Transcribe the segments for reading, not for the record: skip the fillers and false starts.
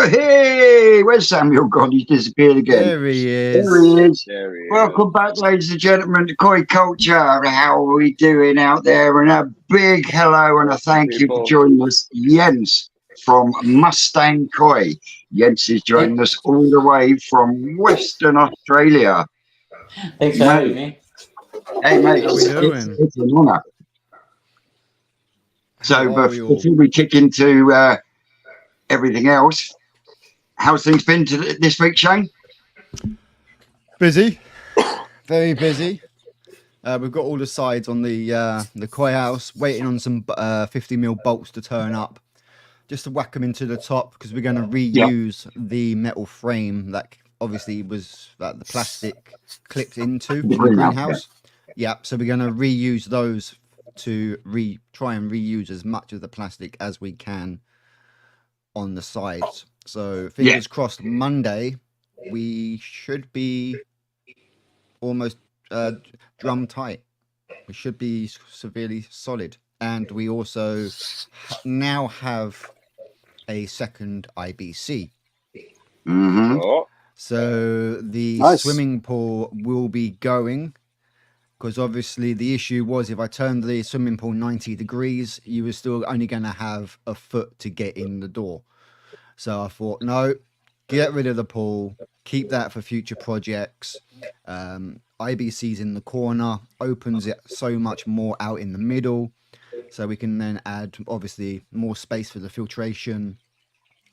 Hey, where's Samuel gone? He's disappeared again. There he is. There he is. There he Welcome back, ladies and gentlemen, to Koi Culture. How are we doing out there? And a big hello and a thank you for joining us, Jens from Mustang Koi. Jens is joining us all the way from Western Australia. Thanks for having me. Hey, mate, How we doing? it's an honour. So, before we kick into everything else, how's things been this week, Shane? Busy, very busy. We've got all the sides on the koi house, waiting on some 50mm bolts to turn up, just to whack them into the top, because we're going to reuse the metal frame that obviously was the plastic clipped into the greenhouse. Yeah, so we're going to reuse those to try and reuse as much of the plastic as we can on the sides. So fingers crossed, Monday we should be almost drum tight. We should be severely solid. And we also now have a second IBC. So the swimming pool will be going, because obviously the issue was if I turned the swimming pool 90 degrees, you were still only going to have a foot to get in the door. So I thought, no, get rid of the pool, keep that for future projects. IBC's in the corner, opens it so much more out in the middle, so we can then add obviously more space for the filtration,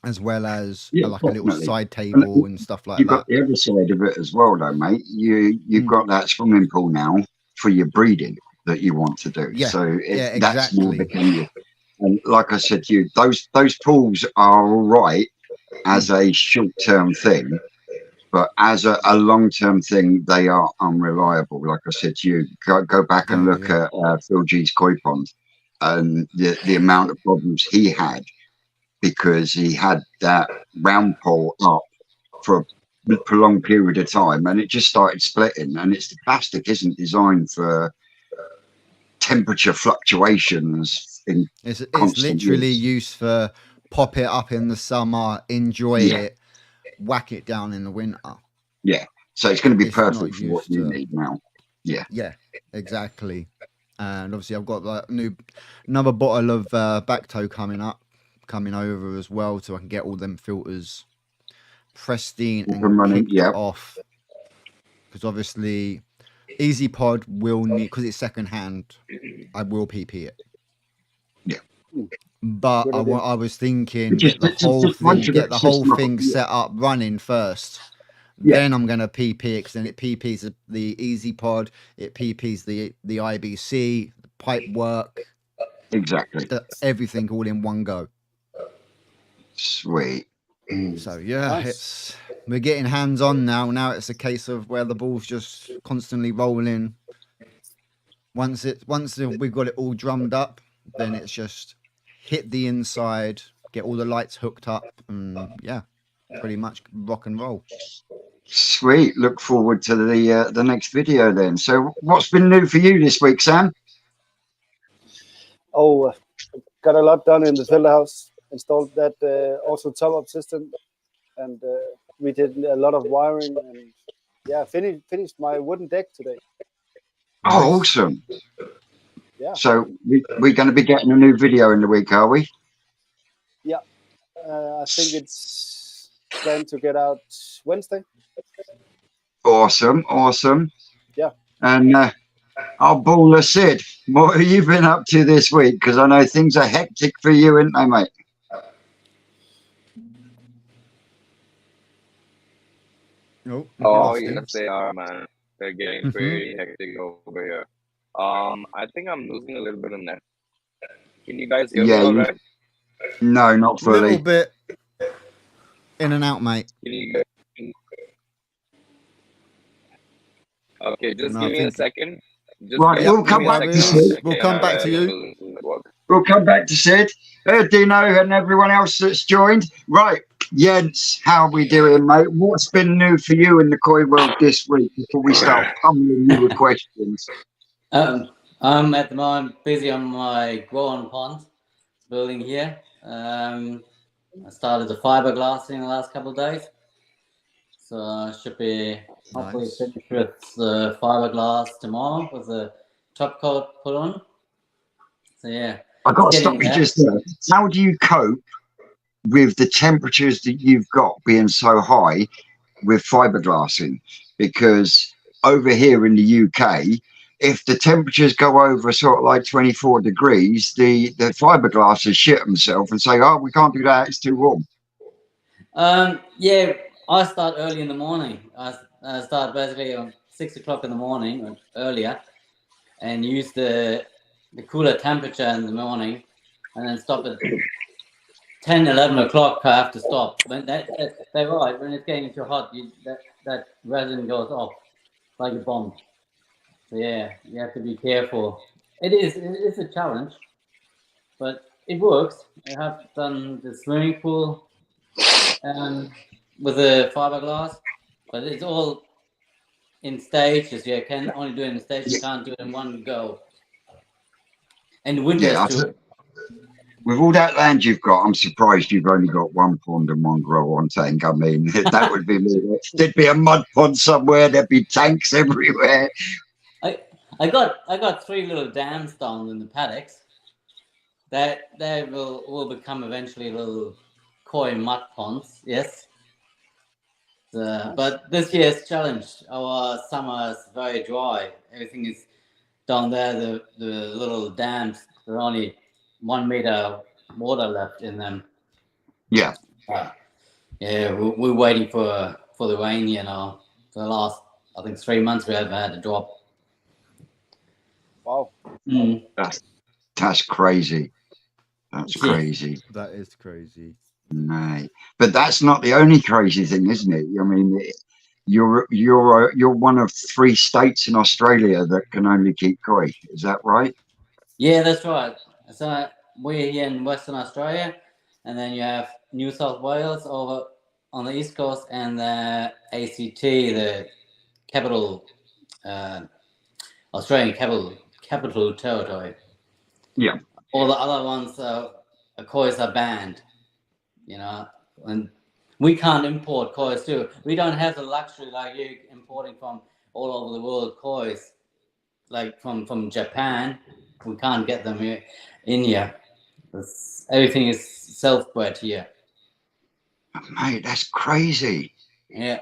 as well as like a little side table and stuff like that. You've got the other side of it as well, though, mate. You've got that swimming pool now for your breeding that you want to do. Yeah. So exactly. That's more becoming. And like I said to you, those pools are all right as a short-term thing, but as a long-term thing, they are unreliable. Like I said to you, go back and look at Phil G's koi pond and the amount of problems he had, because he had that round pole up for a prolonged period of time and it just started splitting. And the plastic isn't designed for temperature fluctuations. It's literally used for pop it up in the summer, enjoy it, whack it down in the winter. Yeah, so it's going to be perfect for what you need now. Yeah, exactly. And obviously I've got like another bottle of back toe coming over as well, so I can get all them filters pristine and kicked off, because obviously Easy Pod will need, because it's second hand, I will PP it. But I was thinking, get the whole thing set up running first. Then I'm going to PP it, because then it PPs the Easy Pod, it PPs the IBC, the pipe work. Exactly. Everything all in one go. Sweet. So we're getting hands on now. Now it's a case of where the ball's just constantly rolling. Once we've got it all drummed up, then it's just hit the inside, get all the lights hooked up, and pretty much rock and roll. Sweet. Look forward to the next video then. So what's been new for you this week, Sam? Got a lot done in the filter house. Installed that auto top-up system, and we did a lot of wiring, and finished my wooden deck today. Oh, awesome. Yeah. So we're going to be getting a new video in the week, are we? Yeah. I think it's planned to get out Wednesday. Awesome. Yeah. And our baller Sid, what have you been up to this week? Because I know things are hectic for you, aren't they, mate? Oh, yes, they are, man. They're getting pretty hectic over here. I think I'm losing a little bit of net. Can you guys hear me all right? No, not fully. A little bit in and out, mate. Okay, just give me a second. Right, we'll come back to you. We'll come back to you. network. We'll come back to Sid, Dino, and everyone else that's joined. Right, Jens, how are we doing, mate? What's been new for you in the koi world this week before we start pummeling you with questions? I'm at the moment busy on my grow-on pond building here. I started the fiberglass in the last couple of days, so I should be hopefully finished with the fiberglass tomorrow with the top coat put on. So yeah, I've got to stop you just there. How do you cope with the temperatures that you've got being so high with fiberglassing? Because over here in the UK, if the temperatures go over sort of like 24 degrees, the fiberglasses shit themselves and say, oh, we can't do that, it's too warm. Yeah, I start early in the morning. I start basically on 6 o'clock in the morning or earlier, and use the cooler temperature in the morning, and then stop at 10, 11 o'clock. I have to stop. When they're right. When it's getting too hot, that resin goes off like a bomb. So yeah, you have to be careful. It's a challenge, but it works. I have done the swimming pool with the fiberglass, but it's all in stages. You can only do it in stages. You can't do it in one go. And winters too. With all that land you've got, I'm surprised you've only got one pond and one grow-on tank. I mean, that would be me. There'd be a mud pond somewhere. There'd be tanks everywhere. I got 3 little dams down in the paddocks. That they will become eventually little koi mud ponds. Yes. But this year's challenge, our summer is very dry. Everything is down there. The little dams, there are only 1 meter water left in them. Yeah. Yeah, we're waiting for the rain here now. For the last, I think, 3 months we haven't had a drop. Wow. Mm. That's crazy. That's crazy. That is crazy. Mate. But that's not the only crazy thing, isn't it? I mean, you're one of 3 states in Australia that can only keep koi. Is that right? Yeah, that's right. So we're here in Western Australia, and then you have New South Wales over on the east coast, and the ACT, the capital, Australian capital territory. Yeah. All the other ones, kois are banned. You know, and we can't import kois too. We don't have the luxury like you importing from all over the world kois, like from Japan. We can't get them here in here. Everything is self-bred here. Mate, that's crazy. Yeah.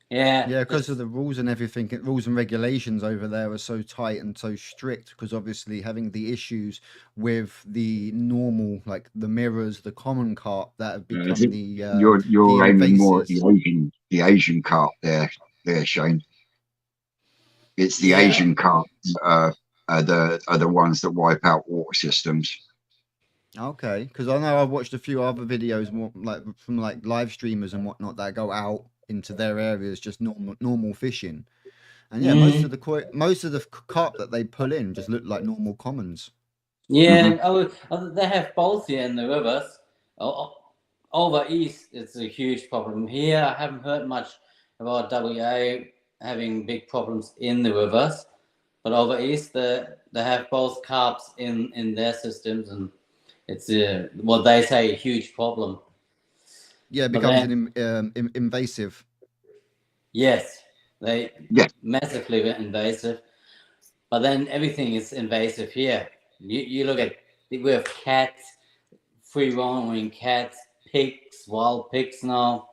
Because of the rules and everything, rules and regulations over there are so tight and so strict. Because obviously, having the issues with the normal, like the mirrors, the common carp that have become you're aiming more at the Asian carp there, Shane. It's the Asian carp are the ones that wipe out water systems. Okay, because I know I've watched a few other videos, from live streamers and whatnot that go out into their areas, just normal fishing, and most of the carp that they pull in just look like normal commons. Yeah, they have both here in the rivers. Over east, it's a huge problem. Here, I haven't heard much about WA having big problems in the rivers, but over east, they have both carps in their systems, and it's what they say a huge problem. Yeah, it becomes invasive. Yes, massively invasive. But then everything is invasive here. You look at, we have cats, free roaming cats, pigs, wild pigs now.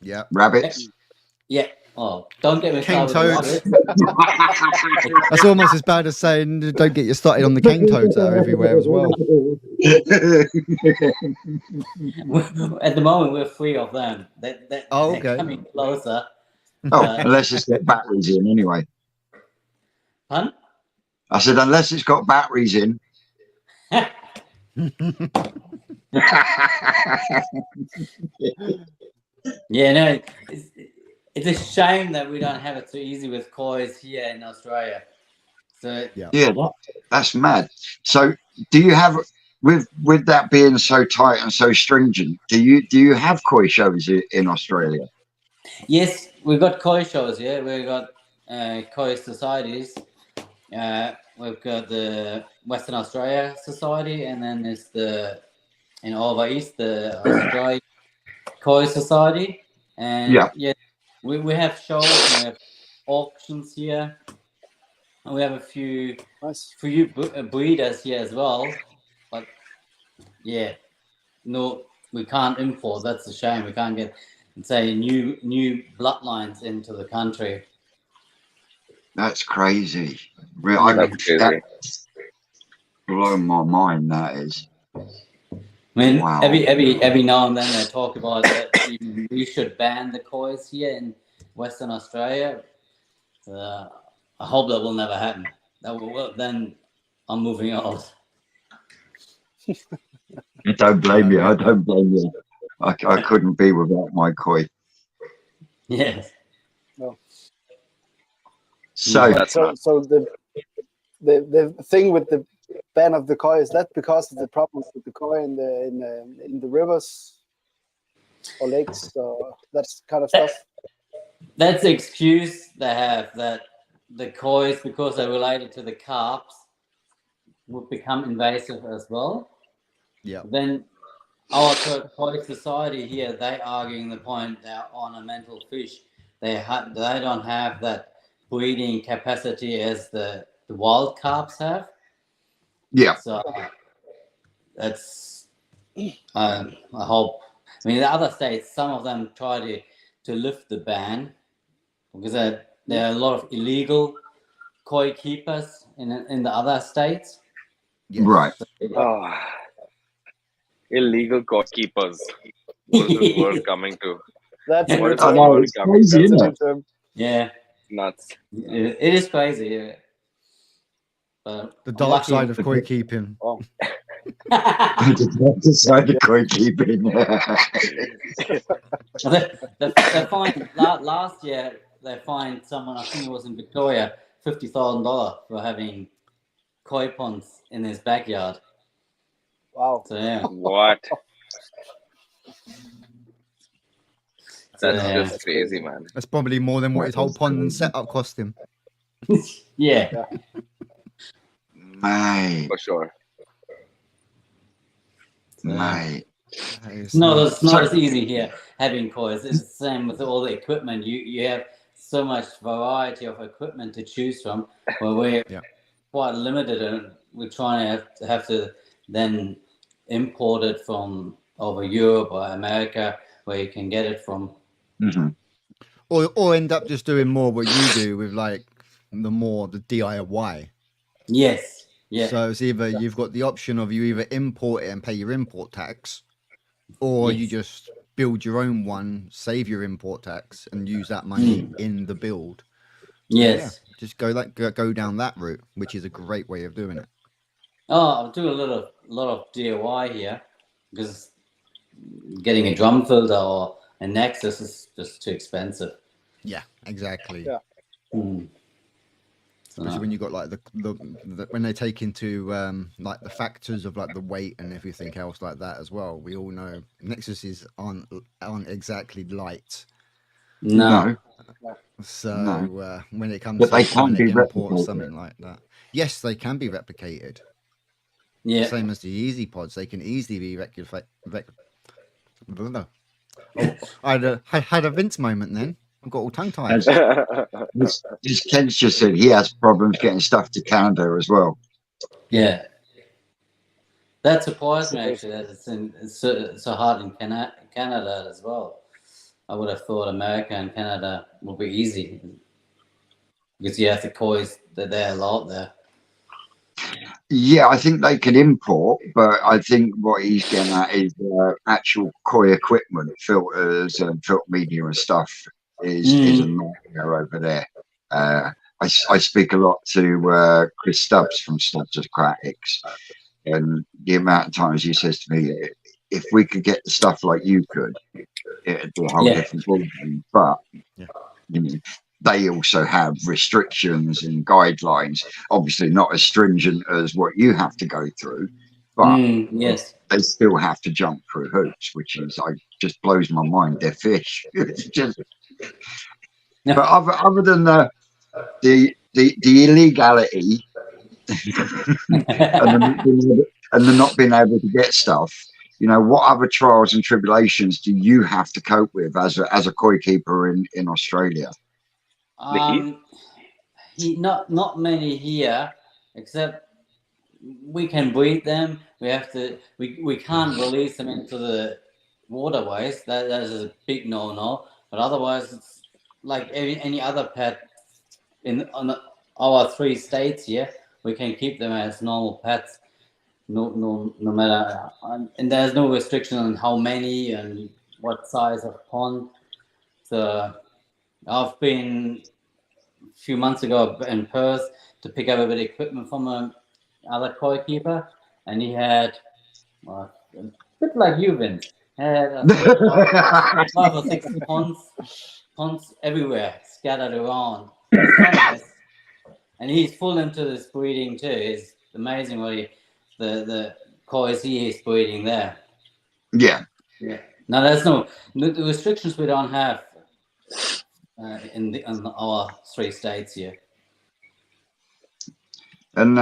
Yeah. Rabbits. Yeah. Oh, don't get me started with rabbits. That's almost as bad as saying don't get you started on the cane toads that are everywhere as well. At the moment, we're free of them. They're coming closer. Unless it's got batteries in, anyway. Pardon? I said, unless it's got batteries in. Yeah, no, it's a shame that we don't have it so easy with kois here in Australia. So Yeah, that's mad. So do you have, with that being so tight and so stringent, do you have koi shows in Australia? yes, we've got koi shows. Yeah, we've got koi societies. We've got the Western Australia Society, and then there's in over east the Australia Koi Society, and Yeah. we have shows and we have auctions here, and we have a few Nice. breeders here as well. But yeah, no, we can't import. That's a shame. We can't get, say, new bloodlines into the country. That's crazy. That's crazy. That's blowing my mind. That is. I mean, Wow. every now and then they talk about that we should ban the kois here in Western Australia. I hope that will never happen. Then I'm moving out. I don't blame you. I don't blame you. I couldn't be without my koi. Yes. No. So So the thing with the ban of the koi, is that because of the problems with the koi in the rivers or lakes or that kind of stuff? That's the excuse they have, that the kois, because they're related to the carps, would become invasive as well. Yeah. Then our koi society here, they arguing the point they're ornamental fish. They don't have that breeding capacity as the wild carps have. yeah, So that's I hope. I mean, the other states, some of them try to lift the ban because there are a lot of illegal koi keepers in the other states. Yes. right. Oh, illegal koi keepers. What is this world coming to? That's a What new is this term. world coming That's to? a new term. Yeah, Nuts. it is crazy. Yeah. But The I'm dark lucky. side of koi keeping. Oh, Decided koi keeping. they fined last year. They fined someone. I think it was in Victoria, $50,000 for having koi ponds in his backyard. wow. So yeah, What? so, That's yeah. just crazy, man. That's probably more than what his whole pond and setup cost him. Yeah. Mate, For sure. mate. It's It's not as easy here having kois. It's the same with all the equipment. You have so much variety of equipment to choose from, where we're quite limited, and we're trying to have to then import it from over Europe or America, where you can get it from. Mm-hmm. Or end up just doing more what you do with like the DIY. Yes. Yeah. So it's either you've got the option of you either import it and pay your import tax, or you just build your own one, save your import tax, and use that money in the build. Yes. So, just go down that route, which is a great way of doing it. Oh, I do a lot of DIY here because getting a drum filter or a Nexus is just too expensive. Yeah, exactly. Yeah. Especially when you got like the when they take into like the factors of like the weight and everything else like that as well. We all know Nexuses aren't exactly light. No. So when it comes But to they trying can to be import replicated. something like that, yes, they can be replicated. Yeah. Same as the Easy Pods, they can easily be Oh, I had a Vince moment then. I got all tongue tied. This Ken's just said he has problems getting stuff to Canada as well. Yeah. That surprised me actually, that it's so hard in Canada as well. I would have thought America and Canada would be easy because you have the kois that they're allowed there. Yeah, I think they can import, but I think what he's getting at is actual koi equipment, filters and filter media and stuff is a nightmare over there. I speak a lot to Chris Stubbs from Stubbs Aquatics, and the amount of times he says to me, if we could get the stuff like you could, it'd be a whole different ballgame. But you know, they also have restrictions and guidelines, obviously not as stringent as what you have to go through, but yes. they still have to jump through hoops, which is just blows my mind. They're fish. It's just, but other than the illegality and the not being able to get stuff, you know, what other trials and tribulations do you have to cope with as a koi keeper in Australia? Not many here, except we can breed them. We have to. We can't release them into the waterways. That is a big no. But otherwise, it's like any other pet on our 3 states here. We can keep them as normal pets. No matter, and there's no restriction on how many and what size of pond. So I've been a few months ago in Perth to pick up a bit of equipment from another koi keeper, and he had a bit like you, Vince, had I think 5 or 6 ponds everywhere scattered around. It's so nice, and he's full into this breeding too. It's amazing what the koi he's breeding there. Yeah. No, there's no the restrictions we don't have in our 3 states here. And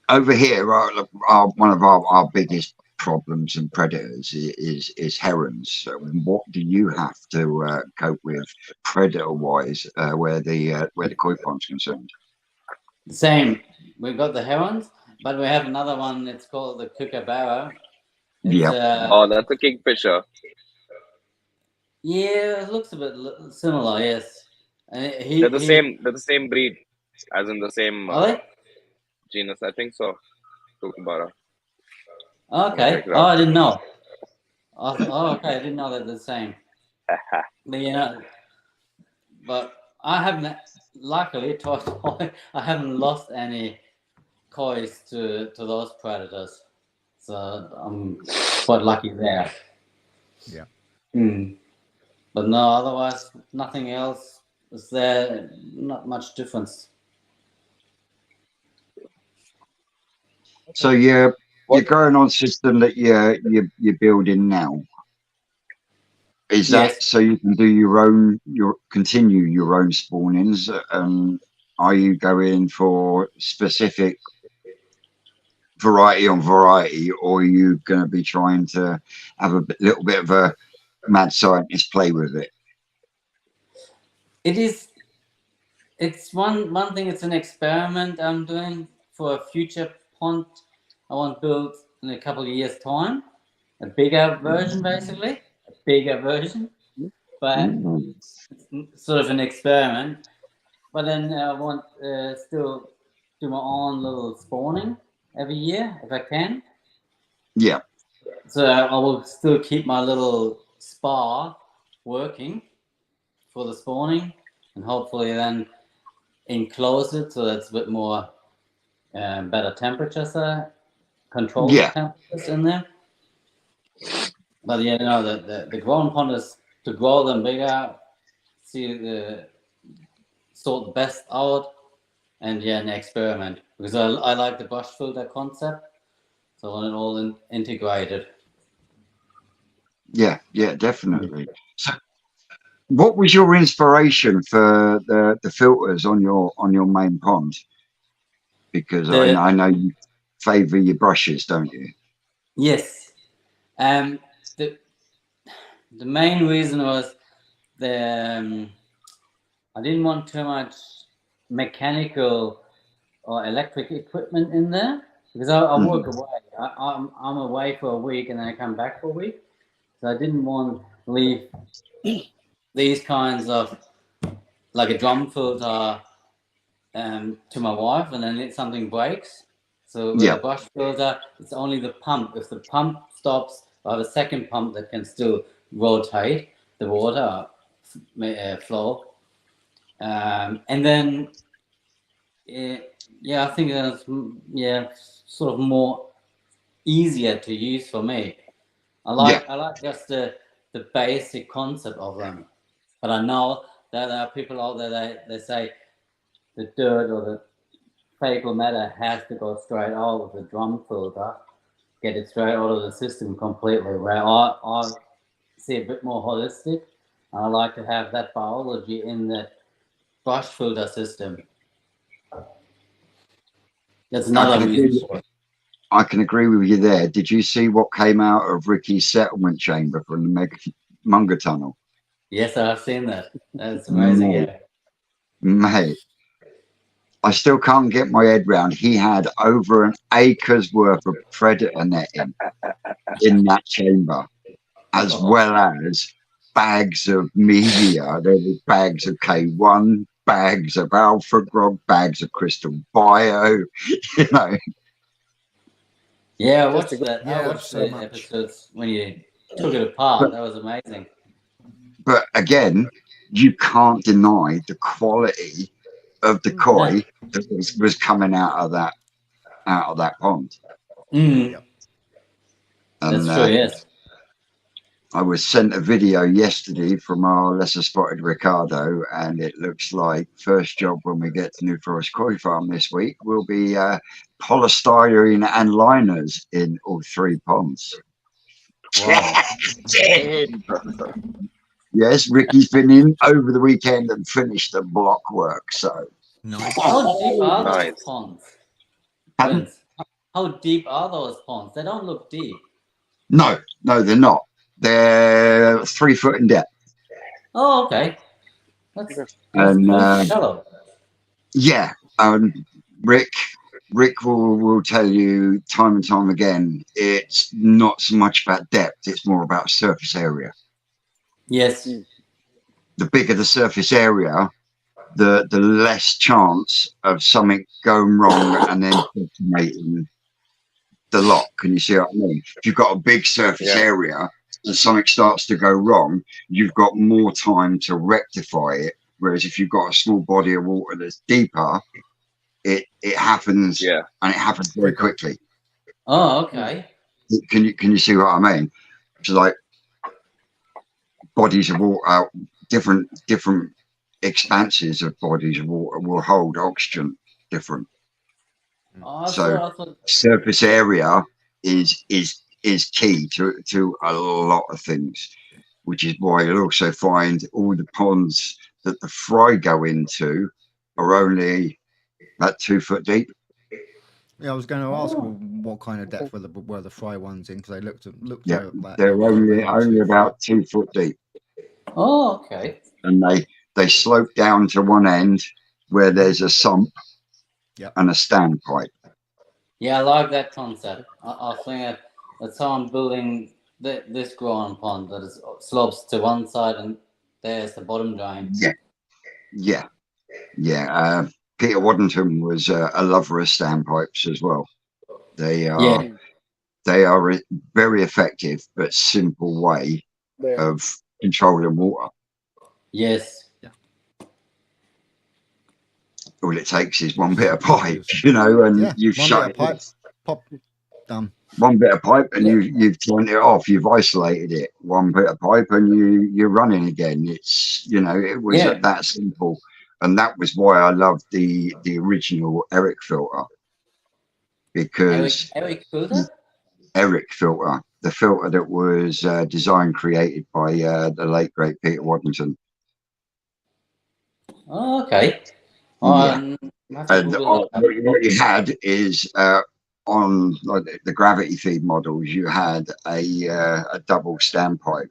over here, one of our biggest problems and predators is herons. So what do you have to cope with predator-wise where the koi pond's concerned? Same. We've got the herons, but we have another one. It's called the kookaburra. Oh, that's a kingfisher. Yeah, it looks a bit similar. Yes. They're the same. They're the same breed, as in the same genus. I think so. Kookaburra. Okay. Oh, I didn't know. Okay. I didn't know they're the same. But but I haven't. Luckily, I haven't lost any kois to those predators, so I'm quite lucky there. Yeah. But no, otherwise nothing else is there. Not much difference. So you're going on system that you're building now. Is that so you can do continue your own spawnings? Are you going for specific variety on variety, or are you going to be trying to have a little bit of a mad scientist play with it? It's one thing. It's an experiment I'm doing for a future pond. I want to build in a couple of years' time, a bigger version, basically, a bigger version, but it's sort of an experiment. But then I want still do my own little spawning every year if I can. Yeah. So I will still keep my little spa working for the spawning, and hopefully then enclose it so that's a bit more better temperatures there, control the temperatures in there. But the growing pond is to grow them bigger, sort the best out, and an experiment, because I like the brush filter concept, so I want it all integrated. Yeah, definitely. So what was your inspiration for the filters on your main pond? Because I know you favor your brushes, don't you? Yes. The main reason was I didn't want too much mechanical or electric equipment in there, because I work away. I'm away for a week and then I come back for a week, so I didn't want to leave these kinds of, like a drum filter, to my wife, and then something breaks. So with a brush filter, it's only the pump. If the pump stops, I have a second pump that can still rotate the water flow. And then, I think that's sort of more easier to use for me. I like just the basic concept of them, but I know There are people out there they say the dirt or the fecal matter has to go straight out of the drum filter, get it straight out of the system completely. Where I see a bit more holistic. I like to have that biology in the brush filter system. That's another reason for it. I can agree with you there. Did you see what came out of Ricky's settlement chamber from the Munga tunnel? Yes, I've seen that. That's amazing. Mate, I still can't get my head round. He had over an acre's worth of predator netting in that chamber, as well as bags of media. There were bags of K1, bags of Alpha Grog, bags of Crystal Bio, you know. Yeah, I watched that. Yeah, I watched so the much. episodes when you took it apart. That was amazing. But again, you can't deny the quality of the koi that was coming out of that pond. Mm. And That's true, yes. I was sent a video yesterday from our lesser spotted Ricardo, and it looks like first job when we get to New Forest Koi Farm this week will be polystyrene and liners in all 3 ponds. Wow. Yes, Ricky's been in over the weekend and finished the block work. So Nice. How deep are those Nice. ponds? Pardon? Vince? How deep are those ponds? They don't look deep. no, they're not. They're 3 foot in depth. Oh, okay. That's And pretty shallow. yeah, Rick will tell you time and time again, it's not so much about depth, it's more about surface area. Yes. The bigger the surface area, the less chance of something going wrong and then detonating the lock. Can you see what I mean? If you've got a big surface area and something starts to go wrong, you've got more time to rectify it. Whereas if you've got a small body of water that's deeper, it happens, and it happens very quickly. Oh, okay. Can you see what I mean? It's like bodies of water, different expanses of bodies of water will hold oxygen different. Oh, So so surface area is key to a lot of things, which is why you'll also find all the ponds that the fry go into are only about 2 foot deep. Yeah, I was going to ask what kind of depth were the fry ones in, because they looked Yeah, like they're they only about 2 foot deep, Oh, okay. and they slope down to one end where there's a sump and a standpipe. Yeah, I like that concept. I think that someone building this grown pond that is slopes to one side and there's the bottom drain. Yeah. Peter Waddington was a lover of standpipes as well. They are a very effective but simple way of controlling water. Yes. All it takes is one bit of pipe, and you've shut it off. Pop, done. One bit of pipe, and you've turned it off. You've isolated it. One bit of pipe, and you're running again. It's it was that simple, and that was why I loved the original Eric filter, because Eric filter. Eric filter, the filter that was created by the late great Peter Waddington. Oh, okay. And what you had is on the gravity feed models, you had a double standpipe.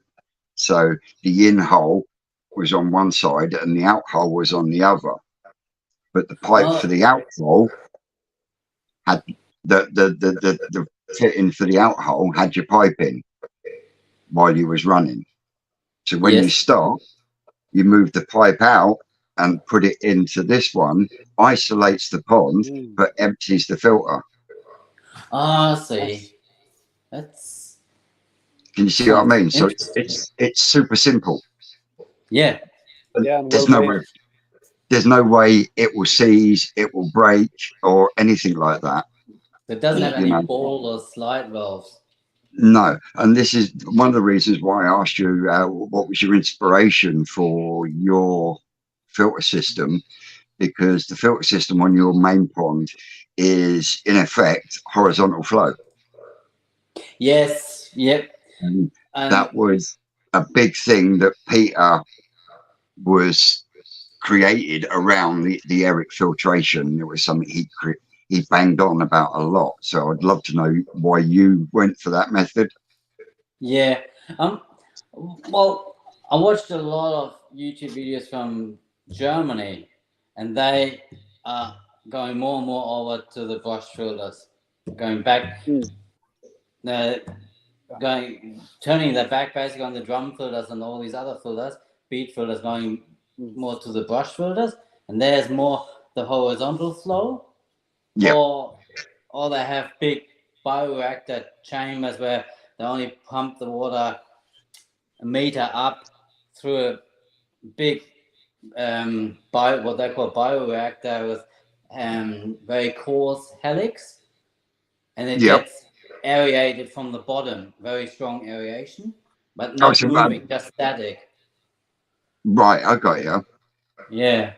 So the in hole was on one side and the out hole was on the other. But the pipe for the out hole had the fitting for the out hole had your pipe in while you was running. So when you stop, you move the pipe out and put it into this one, isolates the pond, but empties the filter. Ah, see. That's. Can you see what I mean? So it's super simple. Yeah. There's no way it will seize, it will break, or anything like that. It doesn't have any ball or slide valves. No, and this is one of the reasons why I asked you what was your inspiration for your filter system, because the filter system on your main pond is in effect horizontal flow. Yes. Yep. And And that was a big thing that Peter was created around the Eric filtration. It was something he banged on about a lot. So I'd love to know why you went for that method. yeah. Well, I watched a lot of YouTube videos from Germany, and they are going more and more over to the brush filters, going back, turning their back basically on the drum filters and all these other filters, beat filters, going more to the brush filters, and there's more the horizontal flow. Yeah. Or they have big bioreactor chambers where they only pump the water a meter up through a big what they call bioreactor with very coarse helix, and it gets aerated from the bottom, very strong aeration, but not moving, just static. Right, I got you. Yeah,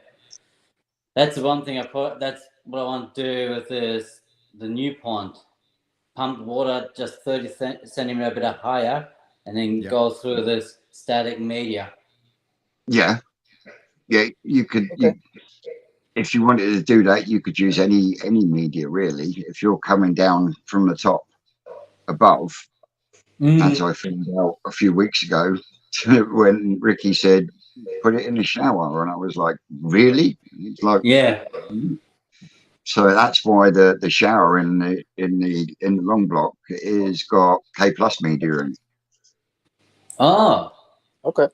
that's the one thing that's what I want to do with the new pond. Pump water just 30 centimeter a bit higher, and then go through this static media. Yeah, you could. If you wanted to do that, you could use any media really. If you're coming down from the top above, as I found out a few weeks ago, when Ricky said put it in the shower, and I was like, really? It's like, yeah. So that's why the shower in the long block is got K+ media in. Oh, okay.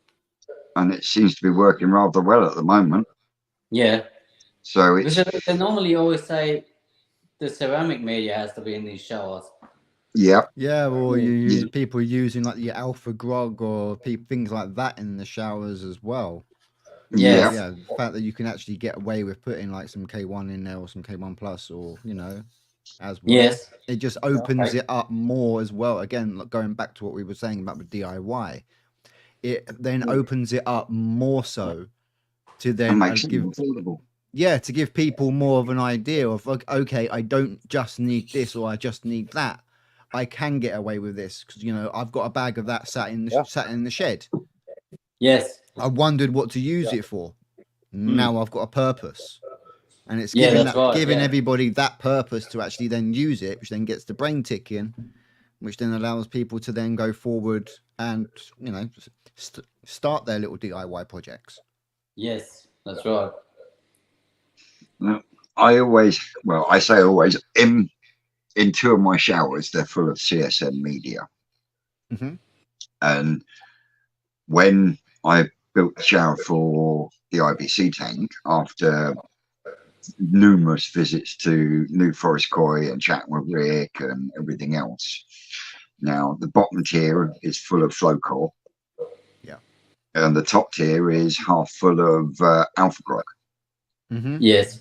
And it seems to be working rather well at the moment. Yeah. So it's, they normally always say the ceramic media has to be in these showers. Yeah. Yeah, or people using like the alpha grog or things like that in the showers as well. Yes. Yeah, the fact that you can actually get away with putting like some K1 in there or some K1 plus, or as well. Yes. It just opens it up more as well. Again, like going back to what we were saying about the DIY, it then opens it up more so to then to give people more of an idea of like, okay, I don't just need this or I just need that. I can get away with this because I've got a bag of that sat in the shed. Yes. I wondered what to use it for. Now I've got a purpose, and it's Yeah, giving everybody that purpose to actually then use it, which then gets the brain ticking, which then allows people to then go forward and start their little DIY projects. Yes, that's right. I say always, in two of my showers, they're full of CSM media. And when I built the shower for the IBC tank, after numerous visits to New Forest Koi and chatting with Rick and everything else, now the bottom tier is full of flow core. Yeah. And the top tier is half full of alpha grog. Yes.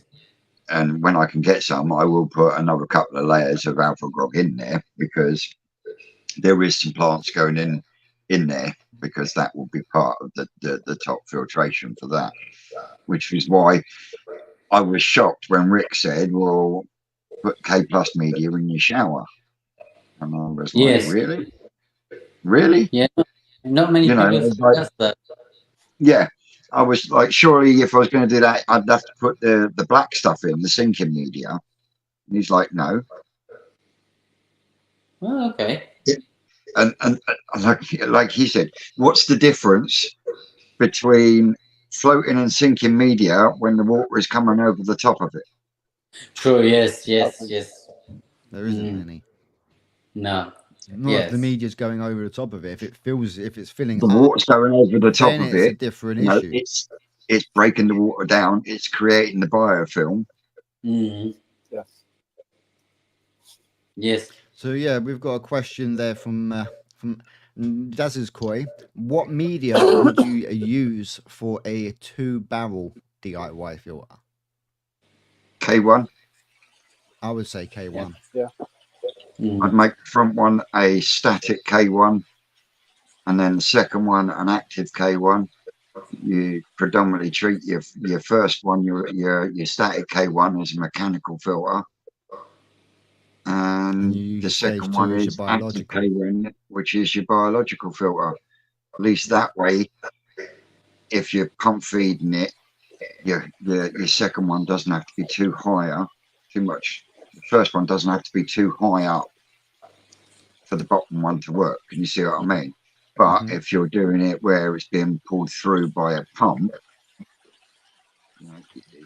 And when I can get some, I will put another couple of layers of alpha grog in there, because there is some plants going in there, because that will be part of the top filtration for that, which is why I was shocked when Rick said, well, put K+ media in your shower. And I was like, really? Yeah, not many people suggest that. Yeah, I was like, surely if I was going to do that, I'd have to put the black stuff in, the sinking media. And he's like, no. Oh, okay. And like he said, what's the difference between floating and sinking media when the water is coming over the top of it? True. Yes. There isn't any. No. Not if the media's going over the top of it. If it's filling the water's going over the top then of it's it, a different issue. It's breaking the water down. It's creating the biofilm. Yes. So yeah, we've got a question there from Daz's Koi. What media would you use for a 2-barrel DIY filter? K1. I would say K1. Yeah. I'd make the front one a static K1, and then the second one an active K1, you predominantly treat your first one, your static K1 as a mechanical filter, and you use the stage second 2 one as is your active biological. K1, which is your biological filter. At least that way, if you're pump feeding it, your second one doesn't have to be too much. The first one doesn't have to be too high up for the bottom one to work. Can you see what I mean? But if you're doing it where it's being pulled through by a pump,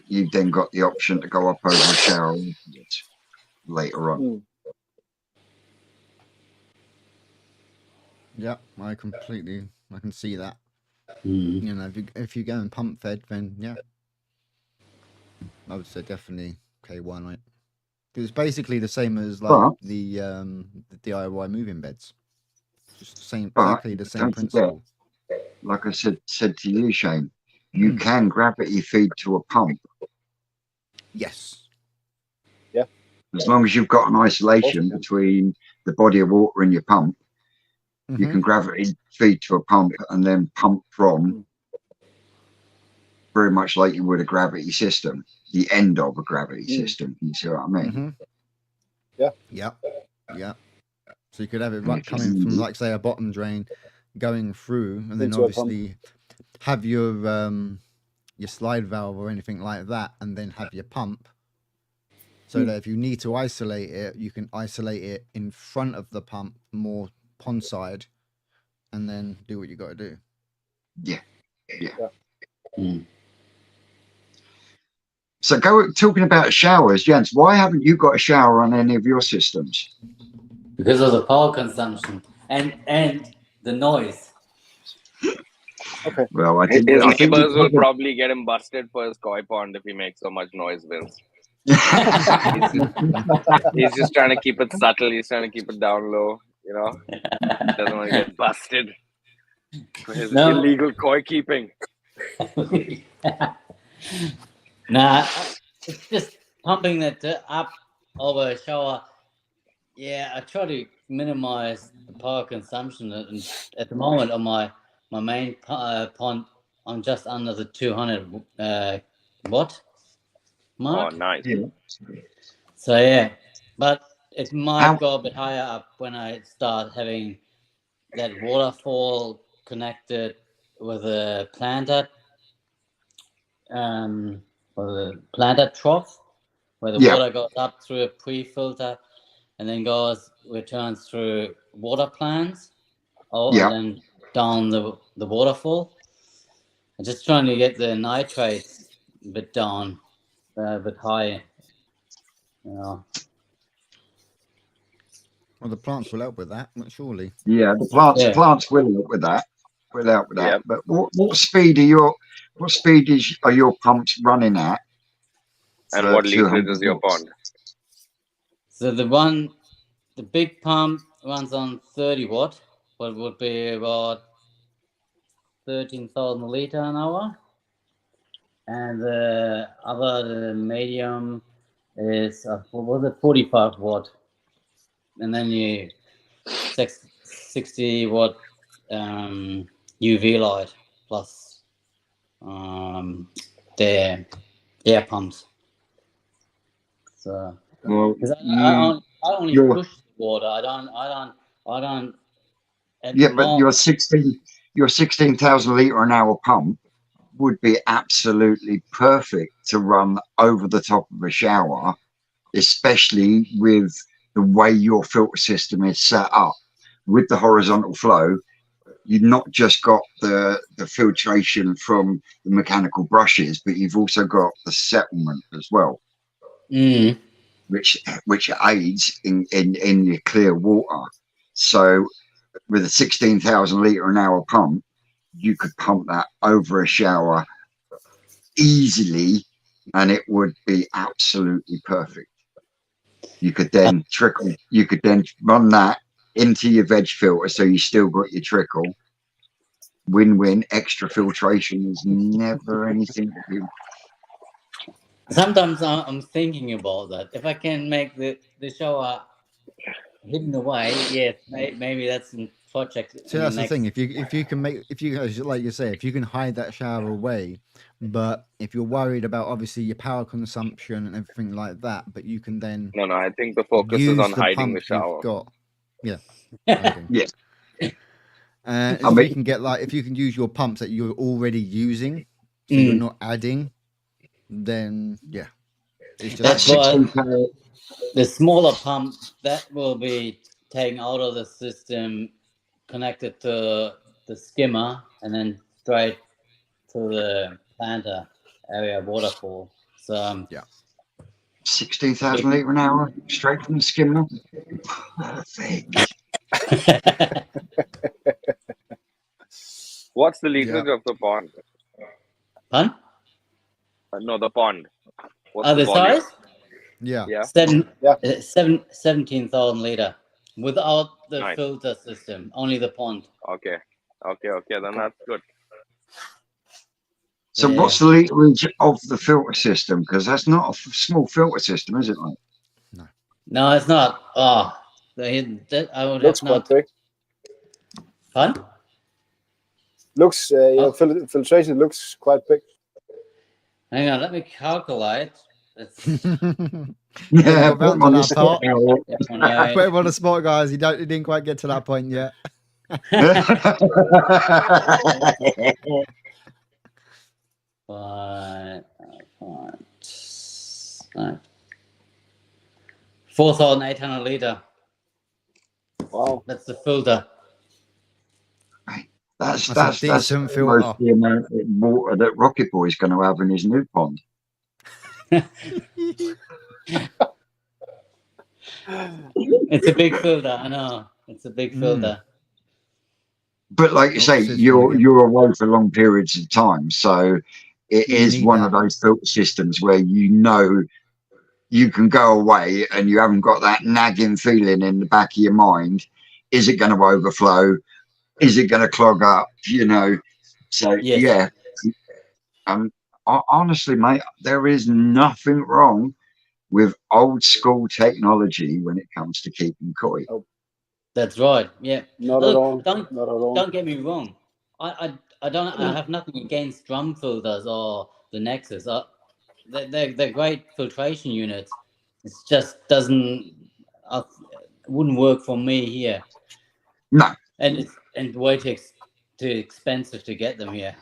you've then got the option to go up over a shower later on. Yeah, I can see that. You know, if you go and pump fed, then yeah, I would say definitely K1. Right? It's basically the same as like the DIY moving beds. Just exactly the same principle. Like I said to you, Shane, you can gravity feed to a pump. Yes. Yeah. As long as you've got an isolation between the body of water and your pump, you can gravity feed to a pump and then pump from very much like you would a gravity system, the end of a gravity system. You see what I mean? Yeah. Yeah. So you could have it coming from, like, say, a bottom drain, going through, and then obviously have your slide valve or anything like that, and then have your pump. So that if you need to isolate it, you can isolate it in front of the pump, more pond side, and then do what you got to do. Yeah. So talking about showers, Jens, why haven't you got a shower on any of your systems? Because of the power consumption and the noise. Okay. Well, I His think neighbors will probably get him busted for his koi pond if he makes so much noise, Vince. He's just trying to keep it subtle. He's trying to keep it down low. You know, doesn't want to get busted for his illegal koi keeping. Nah, it's just pumping that up over a shower. Yeah, I try to minimize the power consumption. And at the moment, on my main pond, I'm just under the 200 watt mark. Oh, nice. Yeah. So yeah, but it might go a bit higher up when I start having that waterfall connected with a planter, or the planter trough, where the water goes up through a pre-filter and then returns through water plants, and then down the waterfall. I'm just trying to get the nitrates a bit down, a bit high. You know. Well, the plants will help with that, surely. Yeah, the plants will help with that. Yep. But what speed are your pumps running at? And what literage is your pond? So the big pump runs on 30 watt, what would be about 13,000 liter an hour. And the medium is, 45 watt. And then you 60 watt UV light plus the air pumps. So, because I only push the water. I don't. But your 16,000 litre an hour pump would be absolutely perfect to run over the top of a shower, especially with the way your filter system is set up with the horizontal flow. You've not just got the filtration from the mechanical brushes, but you've also got the settlement as well, which aids in your clear water. So with a 16,000 litre an hour pump, you could pump that over a shower easily, and it would be absolutely perfect. You could then run that into your veg filter, so you still got your trickle. Win-win. Extra filtration is never anything to do. Sometimes I'm thinking about that. If I can make the shower hidden away, yes, maybe that's project. So that's the thing. If you can like you say, if you can hide that shower away, but if you're worried about obviously your power consumption and everything like that, but you can then No, I think the focus is use on the hiding pump the shower. you've got. Yeah. Okay. Yeah. And I if mean- you can get if you can use your pumps that you're already using, so you're not adding, then yeah, it's just That's like- why the smaller pump that will be taken out of the system, connected to the skimmer, and then straight to the planter area waterfall. So yeah. 16,000 litre an hour straight from the skimmer. Perfect. What's the literage of the pond? Pun? No, the pond. What's The volume? size? Yeah. Yeah. 17,000 liter without the Nice. filter system, only the pond. Okay. Then that's good. So Yeah. what's the literage of the filter system? Because that's not a small filter system, is it? Like? No, it's not. Oh, that I would Looks have quite not. big. Pun? Looks filtration looks quite big. Hang on, let me calculate. It's Yeah, got round to that part. yeah, Put him on the spot, guys. He didn't quite get to that point yet. Right. 4,800 liter. Wow. That's the filter. That's a decent filter. almost the amount of water that Rocket Boy's going to have in his new pond. It's a big filter, I know. It's a big filter. But like you say, you're away for long periods of time, so it is one of those filter systems where you know you can go away and you haven't got that nagging feeling in the back of your mind. Is it going to overflow? Is it going to clog up? You know, so Yes. yeah. Honestly, mate, there is nothing wrong with old school technology when it comes to keeping koi. That's right. Yeah. Not at all. Not at all. Don't get me wrong. I have nothing against drum filters or the Nexus. They're great filtration units. It just wouldn't work for me here. No. And it's way too expensive to get them here.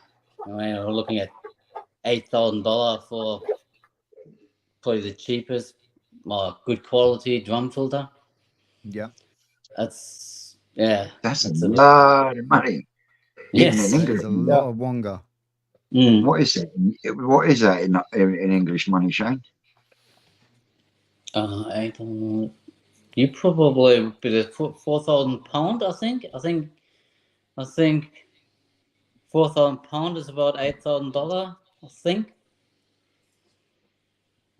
I mean, we're looking at $8,000 for probably the cheapest, good quality drum filter. Yeah. That's a lot of money. Yes. Even in English. It's a lot of wonga. What is it? What is that in English money, Shane? I don't know. You probably be the £4,000. I think £4,000 is about $8,000. I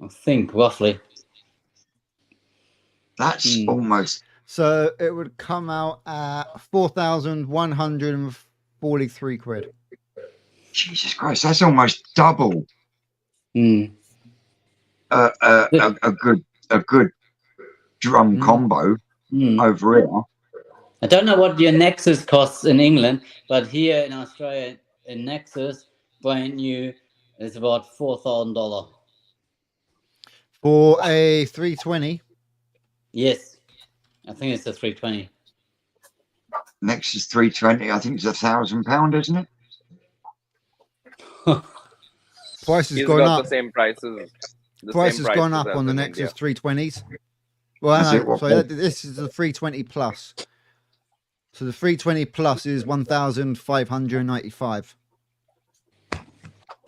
think roughly. That's almost. So it would come out at 4,143 quid. Jesus Christ, that's almost double. A good drum combo over here. I don't know what your Nexus costs in England, but here in Australia, a Nexus brand new is about $4,000 for a 320. Yes, I think it's a 320. Nexus 320. I think it's £1,000, isn't it? Price has He's gone got up. the same prices. Price has gone up on the Nexus 320s. Well, no, sorry, this is the 320 plus. So the 320 plus is 1,595.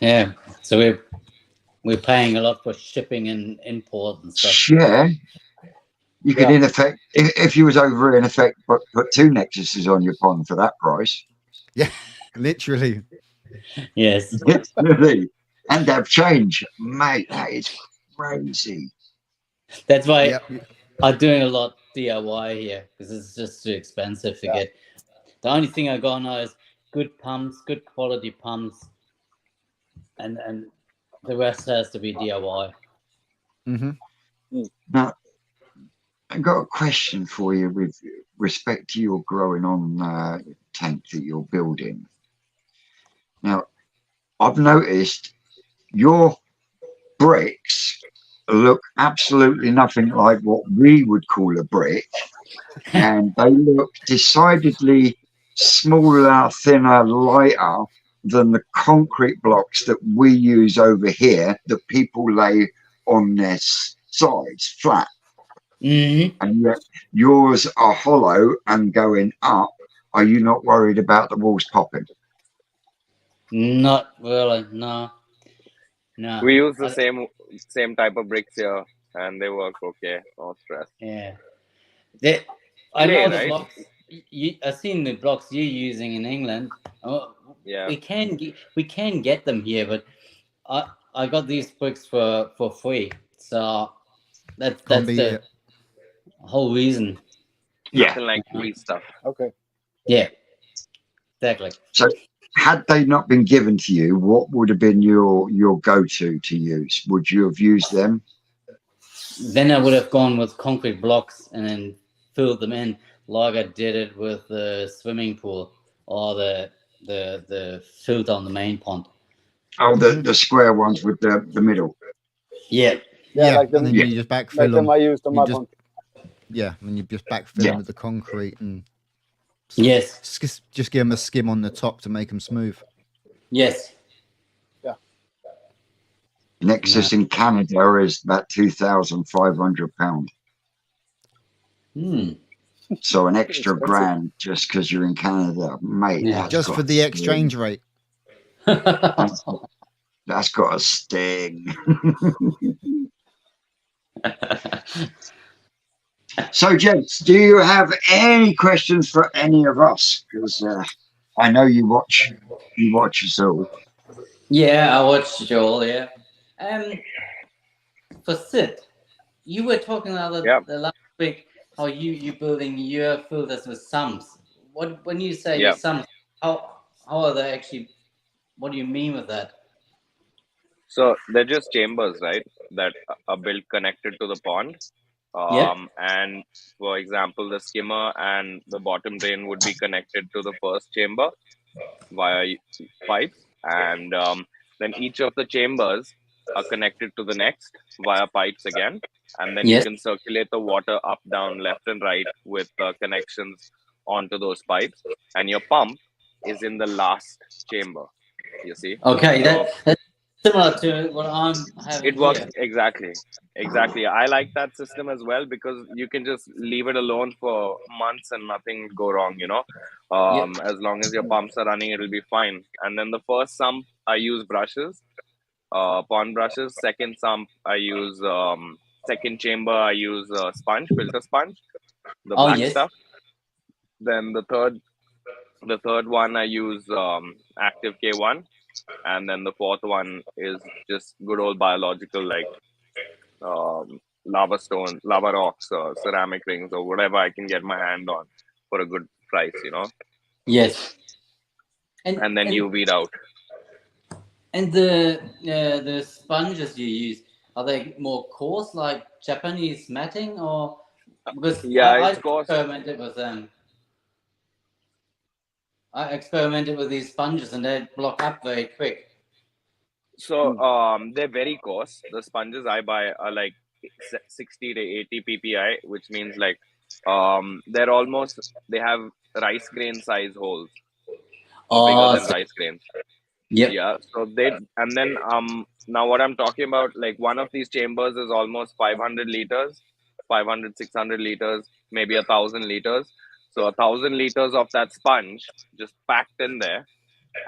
Yeah, so we're paying a lot for shipping and import and stuff. Yeah. You could, in effect, if you was over in effect, put two Nexuses on your pond for that price. Yeah, literally. Yes. Literally. And have change. Mate, that is crazy. That's why I'm doing a lot DIY here, because it's just too expensive to get. The only thing I got now is good pumps, good quality pumps, and the rest has to be DIY. Now, I've got a question for you with respect to your growing on tank that you're building. Now, I've noticed your bricks look absolutely nothing like what we would call a brick, and they look decidedly smaller, thinner, lighter than the concrete blocks that we use over here that people lay on their sides flat. Mm-hmm. And yet yours are hollow and going up. Are you not worried about the walls popping? Not really, no. No. We use the same type of bricks here, and they work okay. No stress. Yeah. I Clay, know the right? blocks. I've seen the blocks you're using in England. Yeah. We can get them here, but I got these bricks for free. So that's the whole reason. Nothing like free stuff. Okay. Yeah. Exactly. So had they not been given to you, what would have been your go-to to use? Would you have used them? Then I would have gone with concrete blocks and then filled them in like I did it with the swimming pool or the filter on the main pond. Oh, the square ones with the middle. Yeah. Yeah, like them. And then you just backfill Like them. them I used on my pond. Yeah, and you just backfill them with the concrete and yes, just give them a skim on the top to make them smooth. Yes. Yeah. Nexus in Canada is about £2,500. Hmm. So an extra grand just because you're in Canada, mate. Yeah. Just for the exchange rate. That's got a sting. So, gents, do you have any questions for any of us? Because I know you watch us all. Yeah, I watched Joel. Yeah. For Sid, you were talking the last week how you building your filters with sumps. When you say sumps, how are they actually? What do you mean with that? So they're just chambers, right? That are built connected to the pond. And for example, the skimmer and the bottom drain would be connected to the first chamber via pipes, and then each of the chambers are connected to the next via pipes again, and then you can circulate the water up, down, left, and right with connections onto those pipes, and your pump is in the last chamber. You see? Okay, so that's similar to what I'm having. It works here. exactly. I like that system as well because you can just leave it alone for months and nothing will go wrong, as long as your pumps are running, it'll be fine. And then the first sump I use brushes, pond brushes. Second sump I use second chamber I use filter sponge, the black stuff. Then the third one I use active K1, and then the fourth one is just good old biological, like lava stones, lava rocks, or ceramic rings, or whatever I can get my hand on for a good price, Yes. And then you weed out. And the sponges you use, are they more coarse, like Japanese matting, or because I experimented with them. I experimented with these sponges and they block up very quick. So they're very coarse. The sponges I buy are like 60 to 80 ppi, which means like they have rice grain size holes, bigger than rice grains. Yeah. So and then now what I'm talking about, like one of these chambers is almost 500 liters, 500, 600 liters, maybe 1,000 liters. So 1,000 liters of that sponge just packed in there,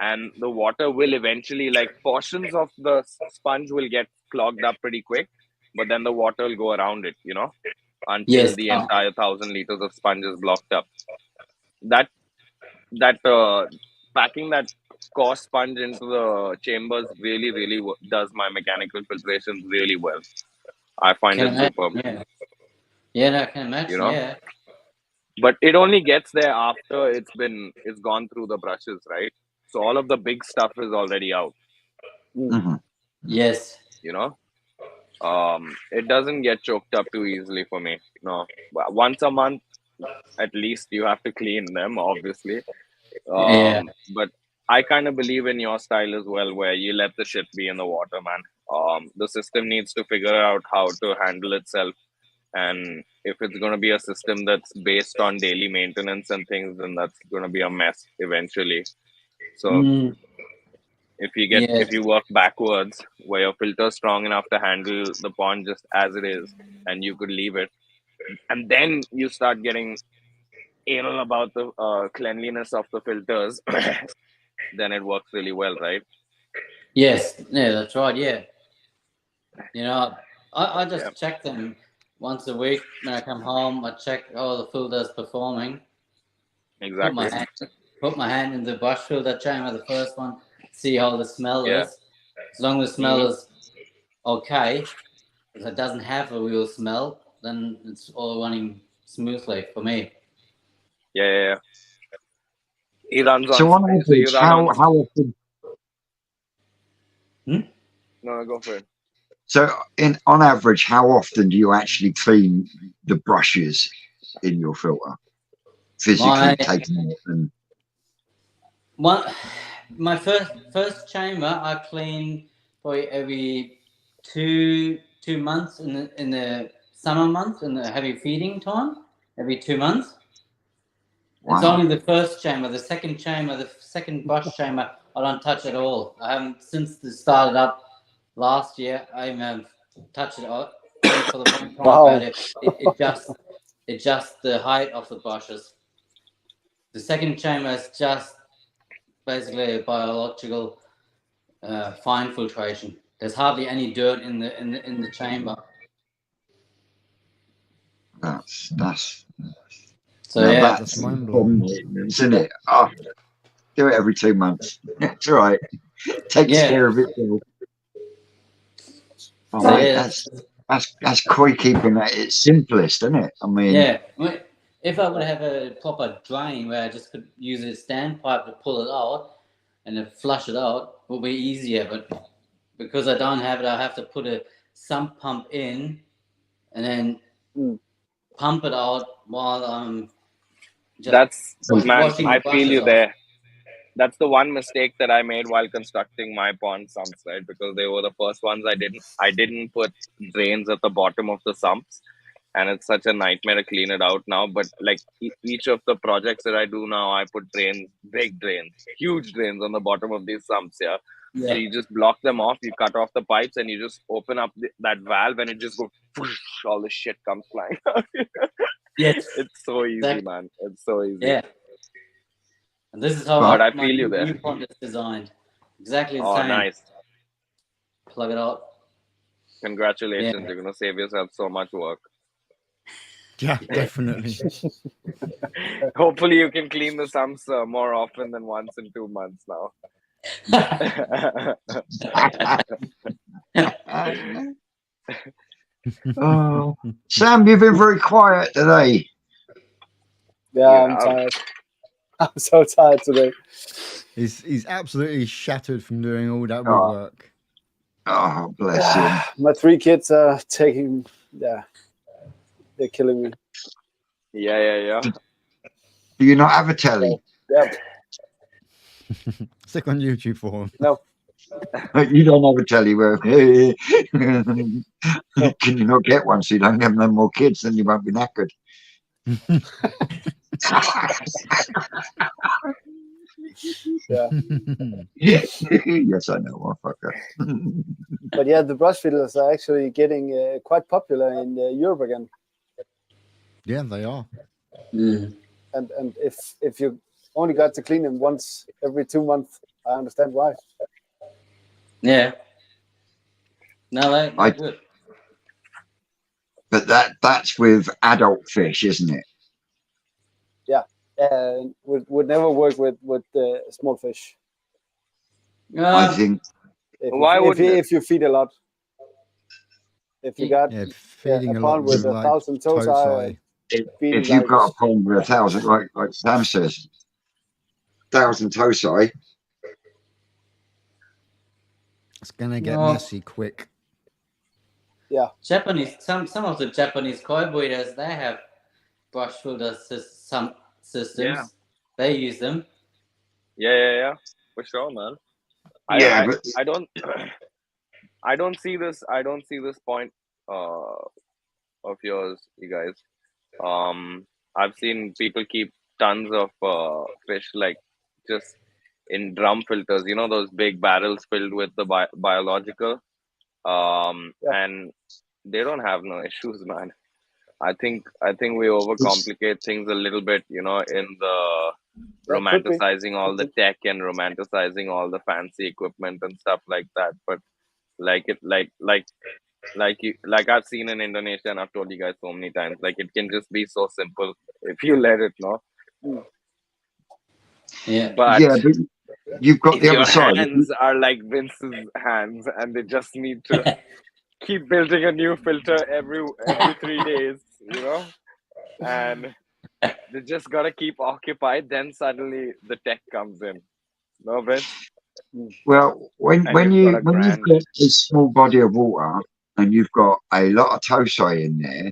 and the water will eventually, like portions of the sponge will get clogged up pretty quick, but then the water will go around it, until the entire 1,000 liters of sponge is blocked up. That packing that coarse sponge into the chambers really does my mechanical filtration really well. I find it superb. Yeah, I can imagine. Yeah. But it only gets there after it's gone through the brushes, right? So all of the big stuff is already out. Yes. It doesn't get choked up too easily for me. No, once a month at least you have to clean them, obviously. Yeah. But I kind of believe in your style as well, where you let the shit be in the water, man. The system needs to figure out how to handle itself. And if it's going to be a system that's based on daily maintenance and things, then that's going to be a mess eventually. So Mm, if yes. you work backwards, where your filter is strong enough to handle the pond just as it is, and you could leave it, and then you start getting anal about the cleanliness of the filters, then it works really well, right? Yes. Yeah, that's right. Yeah. You know, I Yeah, just check them once a week when I come home. I check how the filter's performing. Put exactly. my hand in the brush filter chamber, the first one. See how the smell Yeah. is. As long as the smell Mm-hmm. is okay, if it doesn't have a real smell, then it's all running smoothly for me. Yeah. He runs So on. on So you average, run on. how often? No, go for it. So on average, how often do you actually clean the brushes in your filter? Physically taking it and My first chamber I clean probably every two months in the summer months in the heavy feeding time. Every 2 months. It's wow. only the first chamber. The second chamber, the second brush chamber, I don't touch at all. I haven't since it started up last year. I haven't touched it all for the one time. Wow. But it just the height of the brushes. The second chamber is just basically a biological fine filtration. There's hardly any dirt in the chamber. That's So now yeah, that's mind blowing. isn't it? Oh, do it every 2 months. That's right. Takes yeah. care of itself. Oh, So mate, yeah, that's koi keeping at its simplest, isn't it? I mean, yeah. If I would have a proper drain where I just could use a standpipe to pull it out and then flush it out, it would be easier. But because I don't have it, I have to put a sump pump in and then pump it out while I'm just That's man. washing the I feel brushes you off. there. That's the one mistake that I made while constructing my pond sumps, right? Because they were the first ones I didn't put drains at the bottom of the sumps, and it's such a nightmare to clean it out now. But like each of the projects that I do now, I put drains, big drains, huge drains on the bottom of these sumps. Yeah. So Yeah. you just block them off, you cut off the pipes, and you just open up that valve, and it just goes. Whoosh, all the shit comes flying out. Yes. It's so easy, Exactly. man. It's so easy. Yeah. And this is how But I my feel you there. new pond is designed. Exactly the Oh, same. nice. Plug it out. Congratulations. Yeah. You're going to save yourself so much work. Yeah, definitely. Hopefully, you can clean the sumps more often than once in 2 months now. oh, Sam, you've been very quiet today. Yeah, I'm tired. I'm so tired today. He's absolutely shattered from doing all that Oh. woodwork. Oh, bless him. My 3 kids are taking. Yeah, they're killing me. Yeah. Do you not have a telly? Yeah. Stick on YouTube for him. No. You don't have a telly where can you not get one so you don't have no more kids, then you won't be knackered. Yeah. Yes, I know, motherfucker. But yeah, the brush fiddlers are actually getting quite popular in Europe again. Yeah, they are. Mm. And if you only got to clean them once every 2 months, I understand why. Yeah. No, they're good. But that's with adult fish, isn't it? Yeah. Would never work with small fish. I think. Why wouldn't it? If you feed a lot. If you got feeding a a lot pond with with 1,000 towsai, If you've got a pond with 1,000, like Sam says, 1,000 towsai, it's gonna get messy quick. Yeah. Japanese, some of the Japanese koi breeders, they have brush filter some systems. Yeah. They use them. Yeah. For sure, man. Yeah, I but I don't I don't see this point of yours, you guys. I've seen people keep tons of fish like just in drum filters, you know, those big barrels filled with the biological, Yeah. and they don't have no issues, man. I think we it's, overcomplicate things a little bit, you know, in the That could be. romanticizing all Could the be. tech and romanticizing all the fancy equipment and stuff like that. But like it, like I've seen in Indonesia, and I've told you guys so many times, like it can just be so simple if you let it know. Yeah. But yeah, but you've got if the other your side. hands are like Vince's hands, and they just need to keep building a new filter every 3 days, you know, and they just gotta keep occupied, then suddenly the tech comes in. No, Vince? Well, And you've got a when you've grand. got a small body of water and you've got a lot of tosai in there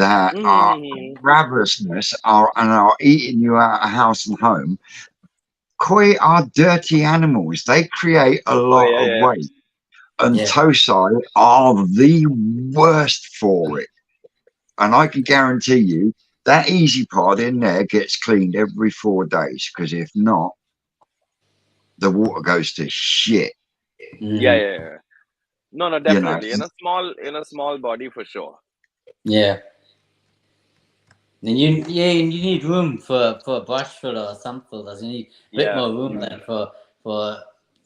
that are Mm-hmm. ravenousness are eating you out of house and home, koi are dirty animals. They create a Oh lot of yeah. waste, and Yeah. tosai are the worst for it. And I can guarantee you that easy part in there gets cleaned every 4 days, because if not, the water goes to shit. Yeah. No, You know, definitely. In a small body for sure. Yeah. And you need room for a brush filter or some filters. You need a bit Yeah. more room than for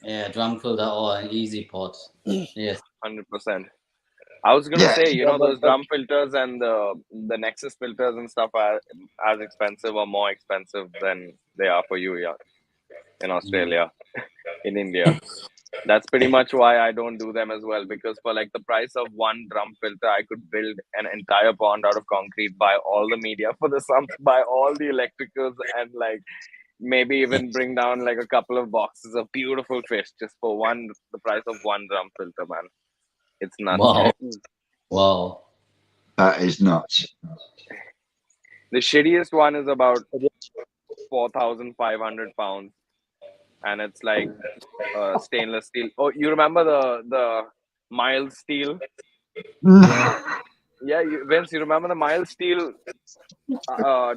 a drum filter or an easy pot. Yes. 100%. I was gonna yeah, say, you Yeah, know, those drum filters and the Nexus filters and stuff are as expensive or more expensive than they are for you, yeah, in Australia, in India. That's pretty much why I don't do them as well, because for like the price of one drum filter, I could build an entire pond out of concrete, buy all the media for the sumps, buy all the electricals, and like maybe even bring down like a couple of boxes of beautiful fish just for the price of one drum filter, man. It's nuts, Wow. right? Wow. that is nuts. The shittiest one is about But yeah, 4,500 pounds, and it's like stainless steel. Oh, you remember the mild steel? Yeah, Vince, you remember the mild steel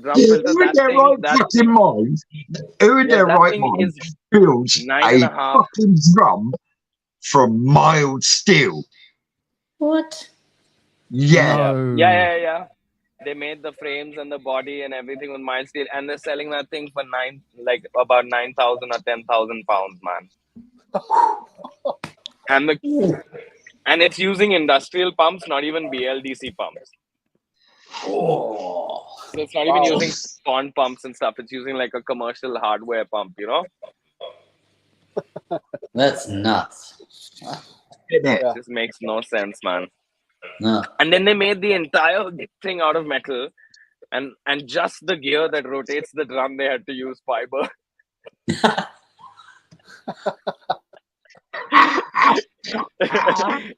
drum filter? Who in their right That fucking thing, mind? Who in yeah, their that right thing mind is builds nine and a a half. fucking drum from mild steel? What? Yeah, No. Yeah. They made the frames and the body and everything with mild steel, and they're selling that thing for about 9,000 or 10,000 pounds, man. And it's using industrial pumps, not even BLDC pumps. Oh. So it's not even wow. using pond pumps and stuff. It's using like a commercial hardware pump, you know? That's nuts. isn't it? Yeah. Just makes no sense, man. No. And then they made the entire thing out of metal, and just the gear that rotates the drum, they had to use fiber.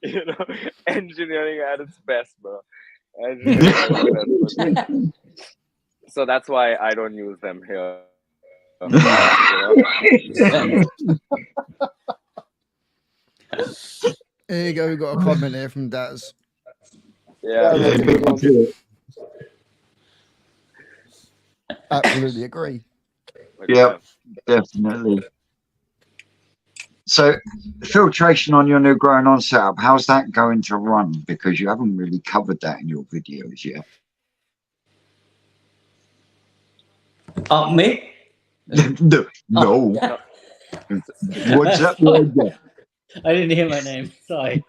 You know, engineering at its best, bro. Engineering at its best. So that's why I don't use them here. You know? Here you go. We've got a comment here from Daz. Yeah, Yeah. that's a good one. Absolutely agree. Yeah, definitely. So, filtration on your new growing on setup, how's that going to run? Because you haven't really covered that in your videos yet. Oh, me? No. No. What's up, Roger? I didn't hear my name. Sorry.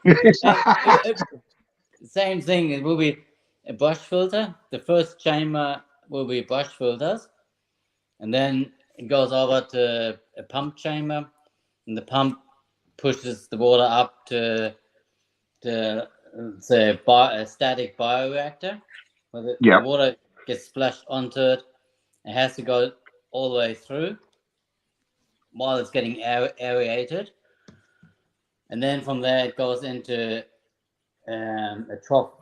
Same thing. It will be a brush filter. The first chamber will be brush filters, and then it goes over to a pump chamber, and the pump pushes the water up to say a static bioreactor, where the water gets splashed onto it. It has to go all the way through while it's getting aerated, and then from there it goes into a trough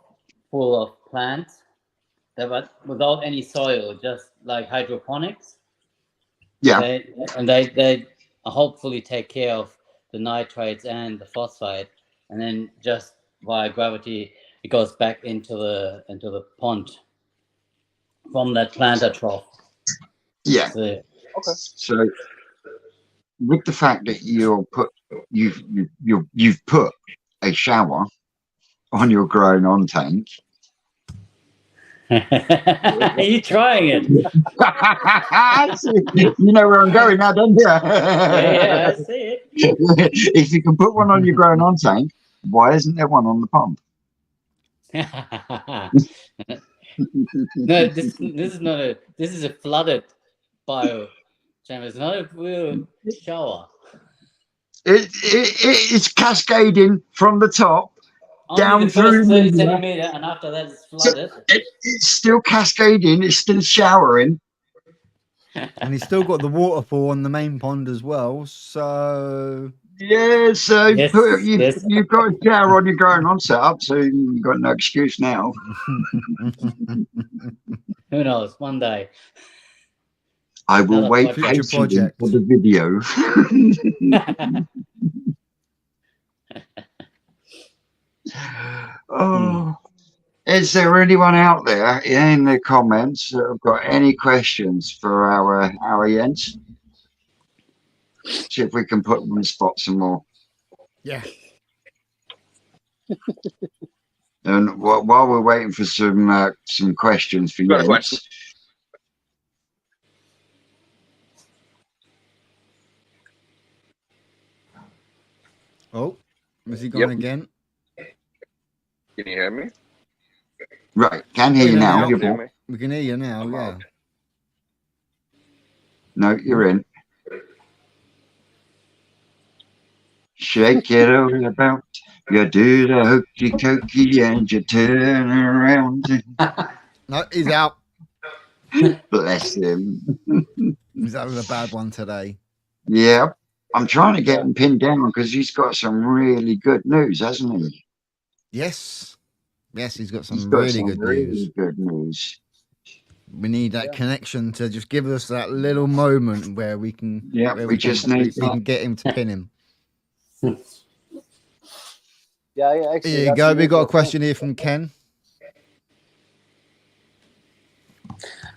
full of plants but without any soil, just like hydroponics. Yeah. They hopefully take care of the nitrates and the phosphate, and then just via gravity it goes back into the pond from that planter trough. Yeah. So, Okay. So with the fact that you've put a shower on your grown on tank. are you trying it? You know where I'm going now, don't you? Yeah, I see it. If you can put one on your grown on tank, why isn't there one on the pump? No, this is not a. This is a flooded bio chamber. It's not a real shower. It's cascading from the top Only down the first through 30 India. centimeter, and after that it's flooded. It's still cascading. It's still showering. And he's still got the waterfall on the main pond as well. So Yeah, so Yes, yes. you've got a shower on your grown on setup, so you've got no excuse now. Who knows? One day. I will Another wait Future patiently project. for the video. Oh, is there anyone out there in the comments that have got any questions for our Jens? See if we can put them on the spot some more. Yeah. And while we're waiting for some questions for Got a Jens, question. Oh, has he gone again? Can you hear me? right, can hear you In and now. out. You're Hear back. me? We can hear you now. I'm Yeah. out. No, you're in. Shake it all about. You do the hokey cokey and you turn around. No, he's out. Bless him. He's having a bad one today. Yeah, I'm trying to get him pinned down because he's got some really good news, hasn't he? Yes. Yes, he's got He's some got really some good really news. good news. We need that connection to just give us that little moment where we can. Yeah, where we just need we can get him to pin him. Yeah, I actually. Here you go. We got a question here from Ken.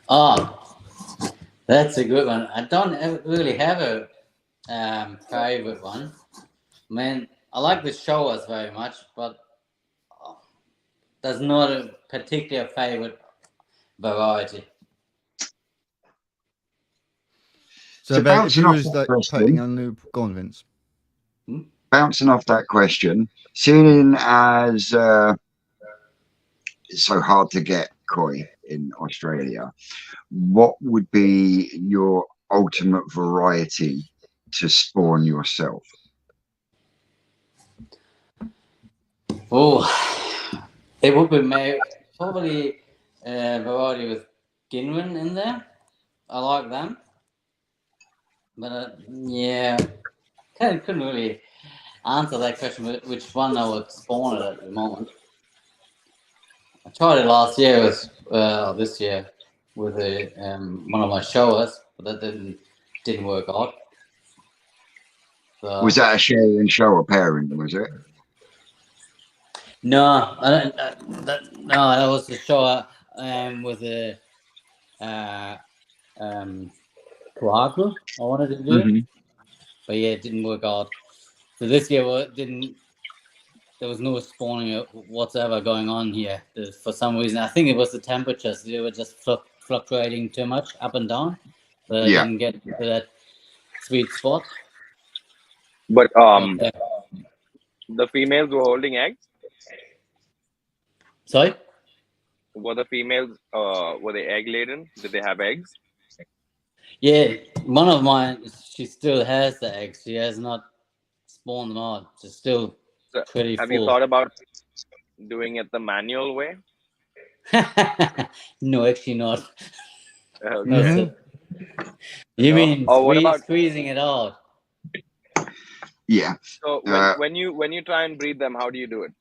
Oh, that's a good one. I don't really have a favorite one. Man, I like the showers very much, but there's not a particular favorite variety. So, So Ben, if you bouncing off was that like putting question, a new, go on, Vince. bouncing off that question, seeing as it's so hard to get koi in Australia, what would be your ultimate variety to spawn yourself? Oh, it would be probably a variety with Ginwin in there. I like them. But yeah, couldn't really answer that question, which one I would spawn at the moment. I tried it last year this year with one of my showers, but that didn't work out. So, Was that a share and shower pairing? Was it? No, I don't. That was the shower with the coagu I wanted to do, but yeah, it didn't work out. So this year there was no spawning whatsoever going on here. For some reason, I think it was the temperatures. They were just fluctuating too much up and down. So I didn't get to that sweet spot. But the females were holding eggs. Sorry? Were the females were they egg laden? Did they have eggs? Yeah, one of mine, she still has the eggs. She has not spawned them out. She's still pretty Have full. you thought about doing it the manual way? No, actually not. Okay. No, sir. You mean what about squeezing it out? Yeah. So when you try and breed them, how do you do it?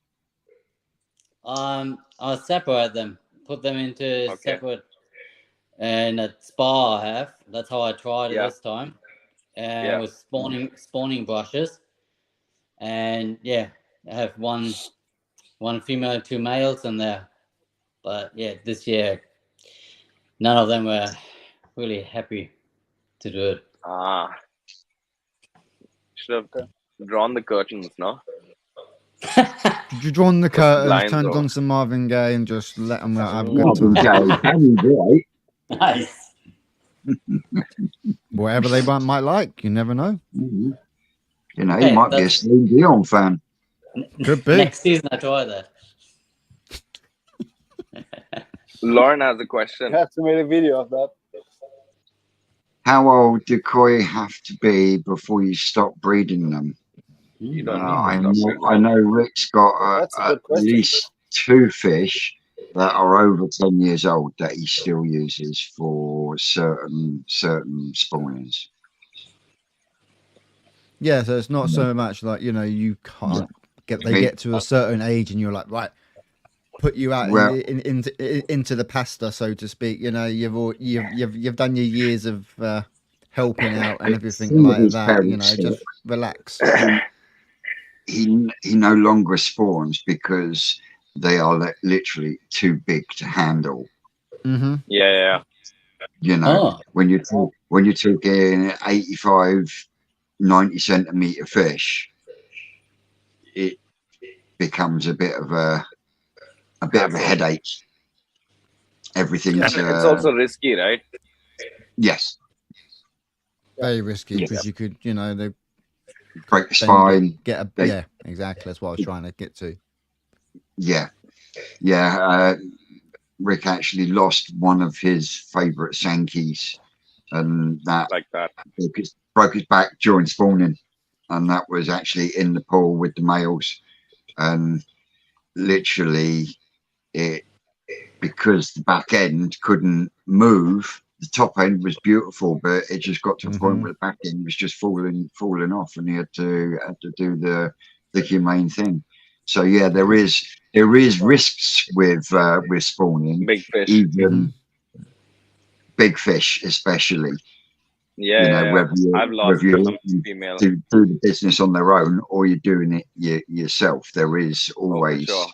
I'll separate them put them into separate and a spa I have. That's how I tried it this time. And with spawning brushes. And I have one female, 2 males in there. But this year none of them were really happy to do it. Should have drawn the curtains, no? Did you draw on the curtains, turned over. on some Marvin Gaye, and just let them have a good Marvin time? Gaye, Annie White. Nice. Whatever they might like, you never know. You know, he might be a Celine Dion fan. Could be. Next season I try that. Lauren has a question. You have to make a video of that. How old do koi have to be before you stop breeding them? You don't I know Rick's got at least 2 fish that are over 10 years old that he still uses for certain spawnings. Yeah, so it's not so much like, you know, you can't get to a certain age and you're like, right, put you out into the pasta, so to speak. You know, you've done your years of helping out and everything like that. You know, just relax. He no longer spawns because they are literally too big to handle. Mm-hmm. Yeah. You know, when you're talking 85, 90 centimeter fish, it becomes a bit of a headache. Everything's it's also risky, right? Yes. Very risky because you could, you know, they break the spine. Yeah, exactly. That's what I was trying to get to. Yeah. Rick actually lost one of his favorite Sankeys, and that broke his back during spawning, and that was actually in the pool with the males, and literally because the back end couldn't move. The top end was beautiful, but it just got to a point where the back end was just falling off, and he had to do the humane thing. So yeah, there is risks with spawning, big fish, even big fish, especially. Whether you do the business on their own or you're doing it yourself, there is always. Sure.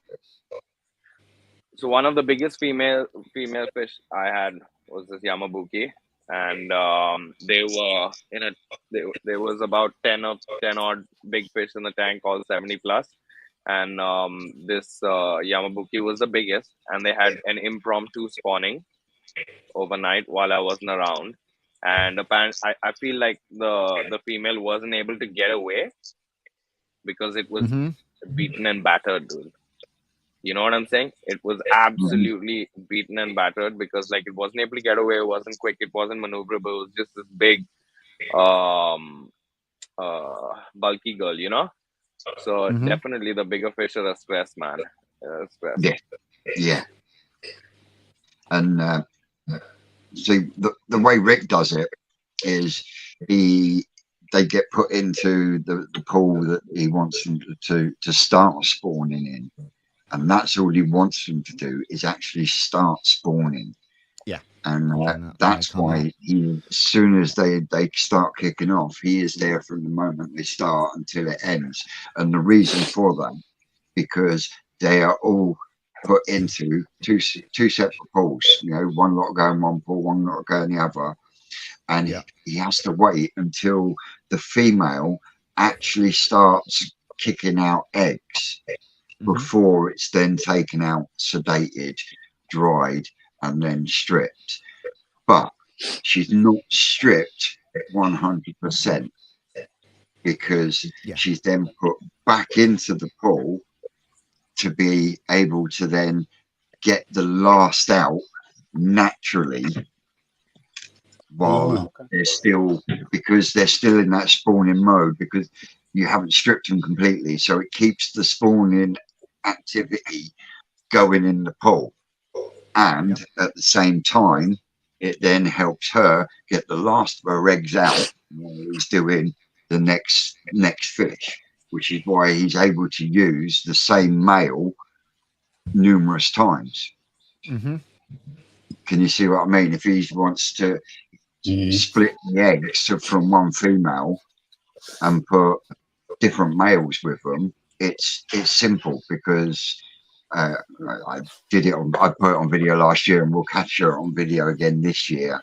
So one of the biggest female fish I had was this Yamabuki, and there was about 10 odd big fish in the tank, all 70 plus, and this Yamabuki was the biggest, and they had an impromptu spawning overnight while I wasn't around, and apparently I feel like the female wasn't able to get away because it was beaten and battered, dude. You know what I'm saying? It was absolutely beaten and battered because like it wasn't able to get away. It wasn't quick. It wasn't maneuverable. It was just this big, bulky girl, you know? So definitely the bigger fish are a stress, man. Stress. Yeah. And see, the way Rick does it is they get put into the pool that he wants them to start spawning in. And that's all he wants them to do is actually start spawning. Yeah. And that's why as soon as they start kicking off, he is there from the moment they start until it ends. And the reason for that, because they are all put into two separate pools. You know, one lot go in one pool, one lot go in the other. And he has to wait until the female actually starts kicking out eggs before it's then taken out, sedated, dried, and then stripped. But she's not stripped 100% because she's then put back into the pool to be able to then get the last out naturally while they're still, because they're still in that spawning mode, because you haven't stripped them completely. So it keeps the spawning activity going in the pool, and at the same time it then helps her get the last of her eggs out while he's doing the next fish, which is why he's able to use the same male numerous times. Mm-hmm. Can you see what I mean? If he wants to split the eggs from one female and put different males with them, it's simple because I did it on. I put it on video last year, and we'll catch it on video again this year.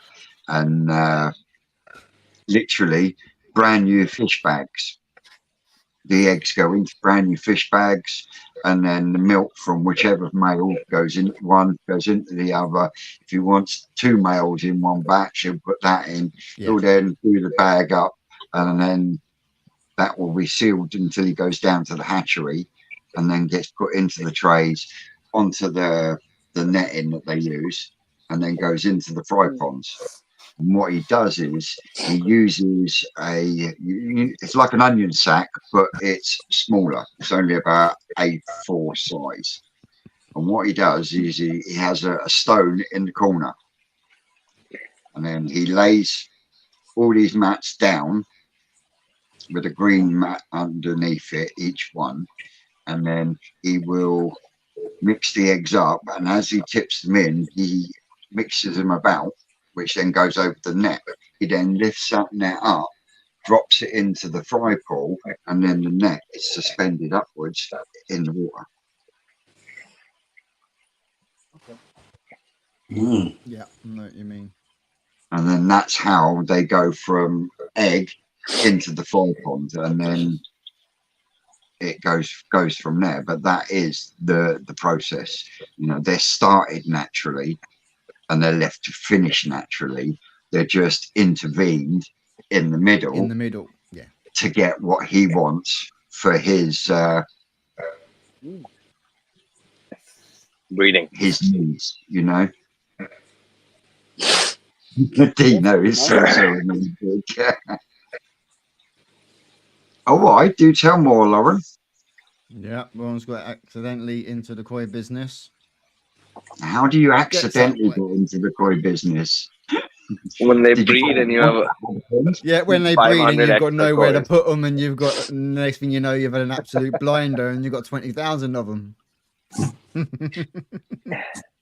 And literally, brand new fish bags. The eggs go into brand new fish bags, and then the milk from whichever male goes into one, goes into the other. If he wants 2 males in one batch, he'll put that in. Yeah. He'll then do the bag up, and then that will be sealed until he goes down to the hatchery, and then gets put into the trays, onto the netting that they use, and then goes into the fry ponds. And what he does is he uses it's like an onion sack, but it's smaller. It's only about A4 size. And what he does is he has a stone in the corner, and then he lays all these mats down with a green mat underneath it, each one, and then he will mix the eggs up, and as he tips them in, he mixes them about, which then goes over the net. He then lifts that net up, drops it into the fry pool, and then the net is suspended upwards in the water. Yeah, I know what you mean. And then that's how they go from egg into the fry pond, and then it goes from there. But that is the process. You know, they're started naturally and they're left to finish naturally. They're just intervened in the middle. In the middle, yeah. To get what he wants for his breeding, his needs, you know. Dino is so romantic. All right, do tell more, Lauren. Yeah, Ron's got accidentally into the koi business. How do you accidentally get into the koi business? when they Did you breed buy and you have Yeah, when they breed and 500 you've got extra nowhere to kois. put them, and you've got next thing you know, you've had an absolute blinder, and you've got 20,000 of them.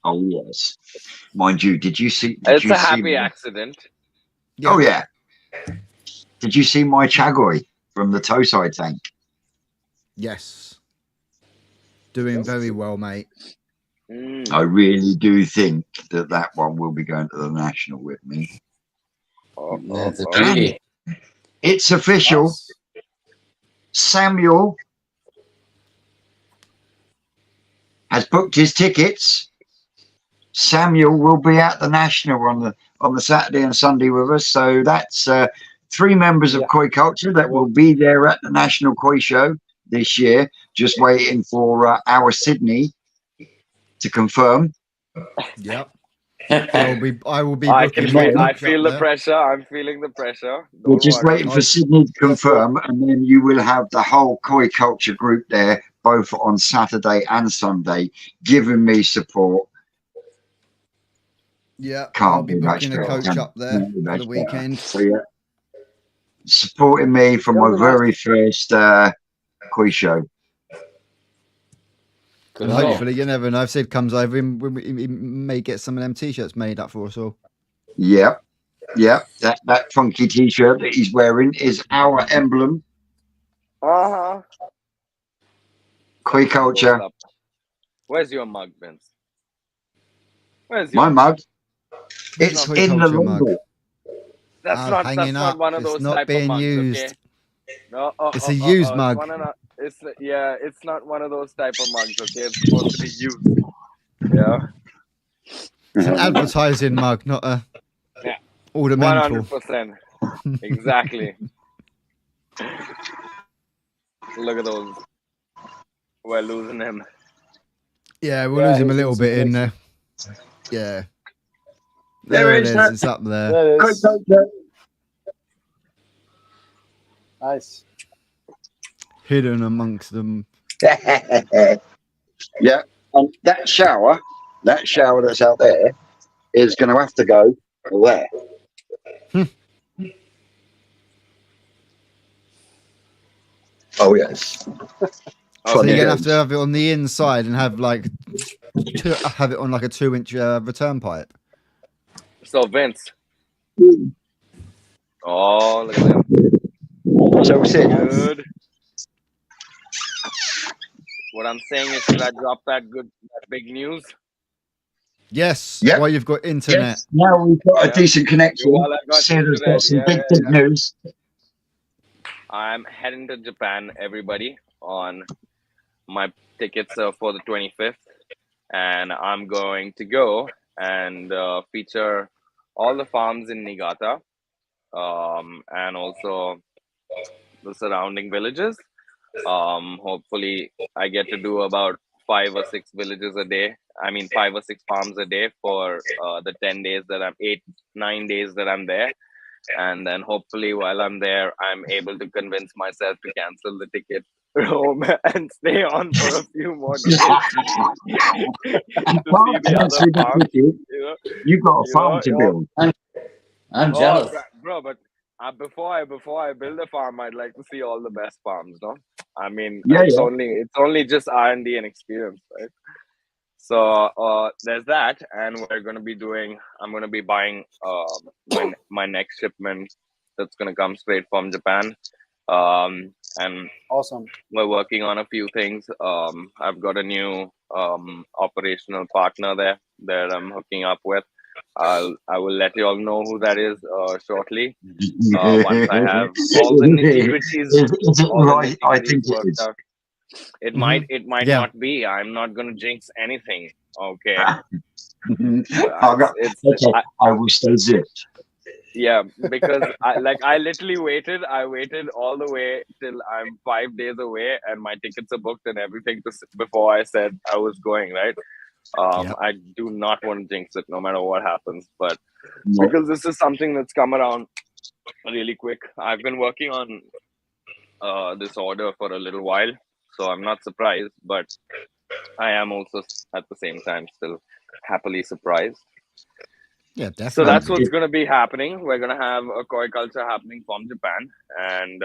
Oh yes, mind you. Did you see? It's a happy accident. Yeah. Oh yeah. Did you see my chagoi from the toe side tank? Yes. Doing very well, mate. I really do think that one will be going to the national with me. That's a beauty. It's official. Samuel has booked his tickets. Samuel will be at the national on the Saturday and Sunday with us. So that's 3 members of Koi Culture that will be there at the National Koi Show this year. Just waiting for our Sydney to confirm. Yep. I will be. I booking can my wait. I coach feel up the there. pressure. I'm feeling the pressure. We're Don't just worry. waiting for Sydney to confirm, and then you will have the whole Koi Culture group there, both on Saturday and Sunday, giving me support. Yeah, Can't I'll be be much booking a better. coach up there Can't be for much the better. weekend. So yeah, supporting me from my very first Koi show. And hopefully, you never know. If Sid comes over, he may get some of them t-shirts made up for us all. Yep. That funky t-shirt that he's wearing is our emblem. Uh-huh. Koi Culture. Where's your mug, Vince? Where's My your mug? It's Koi in the Culture mug. logo. That's hanging not up. one of It's those not type being of mugs, used. okay? No, It's a used mug. It's not one of those type of mugs, okay? It's supposed to be used. Yeah. It's an advertising mug, not a ornamental. 100%. Exactly. Look at those. We're losing him. Yeah, we'll lose him a little bit in there. Yeah. There it is. It's up there. There it Koi is. Culture. Nice. Hidden amongst them. Yeah, and that shower that's out there is going to have to go there. Oh yes. So you're gonna have to have it on the inside and have like have it on like a 2-inch return pipe? So Vince. Oh, look at him. So Sid, Good. What I'm saying is, should I drop that big news? Yes. Yep. While you've got internet. yes, now we've got a Yeah. decent connection. While I got Sid has internet, got some yeah, big yeah. news. I'm heading to Japan, everybody, on my tickets are for the 25th, and I'm going to go and feature all the farms in Niigata, and also the surrounding villages. Hopefully, I get to do about 5 or 6 villages a day. I mean, 5 or 6 farms a day for the 10 days that 9 days that I'm there. And then hopefully while I'm there, I'm able to convince myself to cancel the ticket home and stay on for a few more days to see the other farms. You've got a farm to build. I'm jealous. Bro, but before I build a farm, I'd like to see all the best farms, no? I mean, it's only just R&D and experience, right? So there's that, and I'm gonna be buying my next shipment that's gonna come straight from Japan, and Awesome. we're working on a few things. I've got a new operational partner there that I'm hooking up with. I will let you all know who that is shortly. Once I have all the nitty-gritties. Is it right? I think it worked is. out. It might Yeah. not be. I'm not gonna jinx anything. Okay. I will stay zipped. Yeah, because I literally waited. I waited all the way till I'm 5 days away, and my tickets are booked and everything before I said I was going. Right. Yep. I do not want to jinx it, no matter what happens. But because this is something that's come around really quick, I've been working on this order for a little while, so I'm not surprised. But I am also at the same time still happily surprised. Yeah, definitely. So that's what's going to be happening. We're going to have a koi culture happening from Japan, and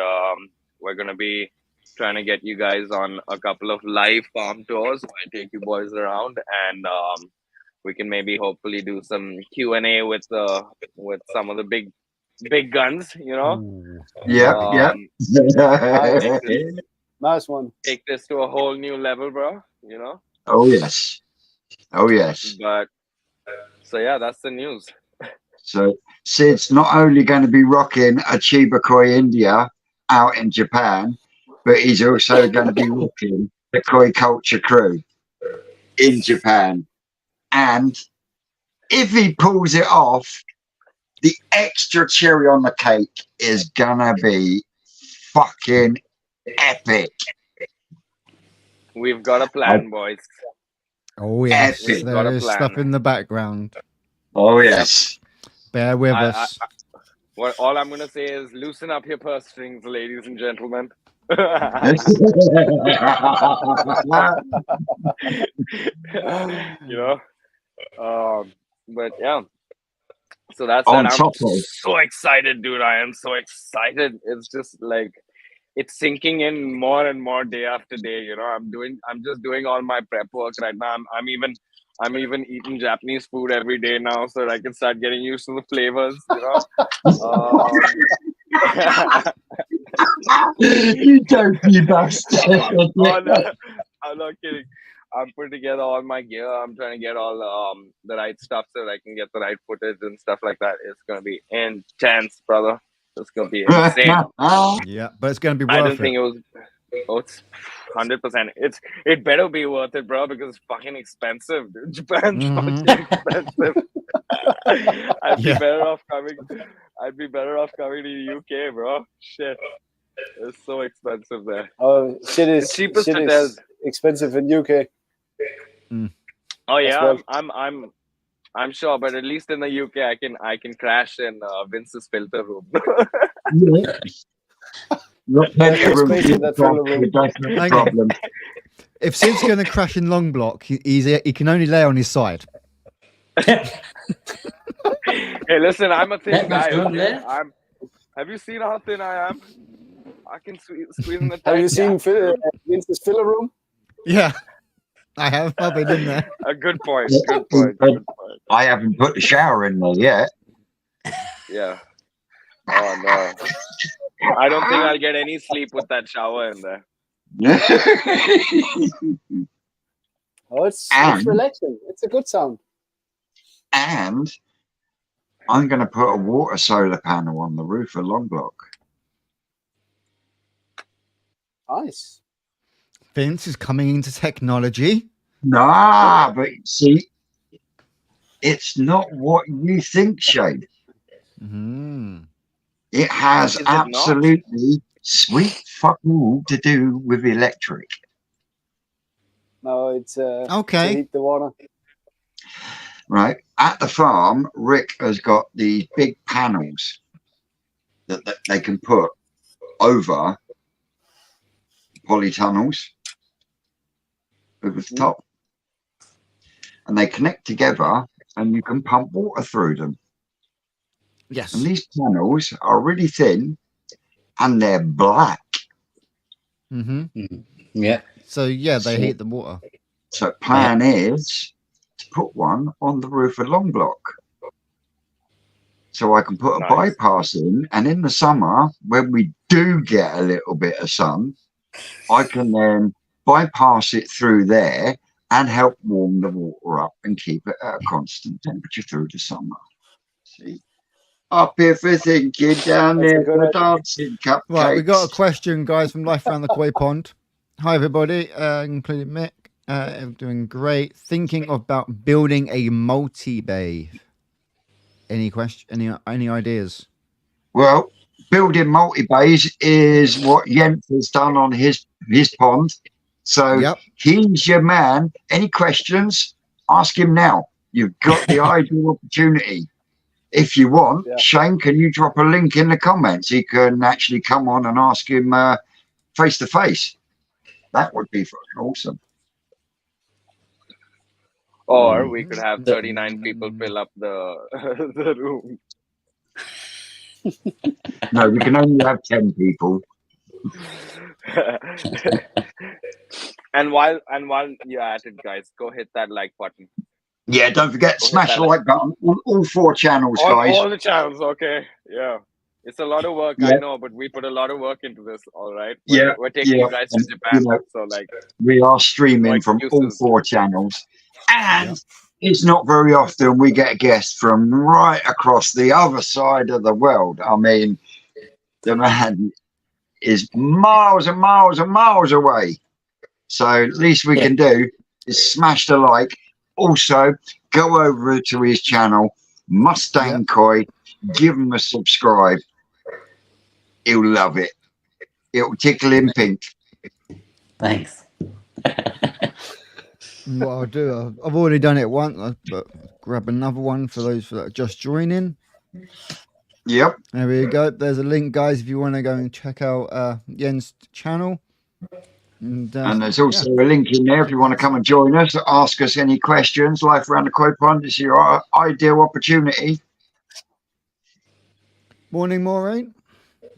we're going to be trying to get you guys on a couple of live farm tours where I take you boys around, and we can maybe hopefully do some Q&A with some of the big guns, you know. Ooh. Yeah. Nice one. Take this to a whole new level, bro, you know. Oh yes. But so yeah, that's the news. So Sid's not only going to be rocking a Chiba Koi India out in Japan, but he's also going to be rocking the Koi Culture crew in Japan. And if he pulls it off, the extra cherry on the cake is gonna be fucking epic. We've got a plan, boys. Oh yes, Epic. Got a there is plan. stuff in the background. Oh yes. Bear with us. What all I'm gonna say is loosen up your purse strings, ladies and gentlemen. You know, but yeah. So that's On that. I'm top of. so excited, dude. I am so excited. It's just like it's sinking in more and more day after day. You know, I'm just doing all my prep work right now. I'm even eating Japanese food every day now, so that I can start getting used to the flavors. You know. You dopey bastard. Oh, no, I'm not kidding. I'm putting together all my gear. I'm trying to get all the right stuff so that I can get the right footage and stuff like that. It's gonna be intense, brother. It's gonna be insane. Yeah, but it's going to be I worth don't think it was. Oh, it's 100%. It better be worth it, bro, because it's fucking expensive, dude. Japan's fucking expensive. I'd be better off coming to the UK, bro. Shit, it's so expensive there. Oh, shit The is cheapest shit hotels. is expensive in UK. Oh yeah, well. I'm sure, but at least in the UK, I can crash in Vince's filter room. Problem. If Sid's going to crash in long block, he can only lay on his side. Hey, listen, I'm a thin That much guy. room Okay? there? Have you seen how thin I am? I can squeeze in the Have you tight seen gap. Vince's filler room? Yeah. I have. I've been in there. A good point. Good point. Good point. I haven't put the shower in there yet. Yeah. Oh no. I don't think I'll get any sleep with that shower in there. Oh, it's And- relaxing. It's a good sound. And I'm going to put a water solar panel on the roof of Long Block. Nice. Vince is coming into technology. Nah, but see, it's not what you think, Shane. Mm. It has Is it not? absolutely sweet fuck all to do with electric. No, it's to Okay. heat the water. Right. At the farm, Rick has got these big panels that they can put over polytunnels over the top. And they connect together and you can pump water through them. Yes. And these panels are really thin and they're black. Mm-hmm. Yeah. So yeah, they So- heat the water. So plan is to put one on the roof of Long Block. So I can put a Nice. bypass in, and in the summer, when we do get a little bit of sun, I can then bypass it through there and help warm the water up and keep it at a constant temperature through the summer. See? Up here for thinking, down That's a there good for idea. dancing cupcakes. Right, we got a question, guys, from Life Around the Koi Pond. Hi, everybody, including Mick. Doing great. Thinking about building a multi-bay. Any question? Any ideas? Well, building multi-bays is what Jens has done on his pond. So Yep. he's your man. Any questions? Ask him now. You've got the ideal opportunity. If you want, Yeah. Shane, can you drop a link in the comments? He can actually come on and ask him face to face. That would be fucking awesome. Or we could have 39 people fill up the the room. No, we can only have 10 people. and while you're at it, guys, go hit that like button. Yeah, don't forget, Go hit smash that the like button on all 4 channels, On guys. all the channels, okay? Yeah. It's a lot of work, Yeah. I know, but we put a lot of work into this, all right? Yeah, We're taking yeah. you guys to And, Japan, you know, so like, We are streaming No from all excuses. 4 channels. And it's not very often we get a guest from right across the other side of the world. I mean, the man is miles and miles and miles away. So at least we can do is smash the like. Also, go over to his channel, Mustang Koi, give him a subscribe. He'll love it. It'll tickle him pink. Thanks. What I'll do, I've already done it once, but grab another one for those that are just joining. Yep. There we go. There's a link, guys, if you want to go and check out Jens' channel. And there's also a link in there if you want to come and join us, ask us any questions. Life Around the Koi Pond is your ideal opportunity. Morning, Maureen.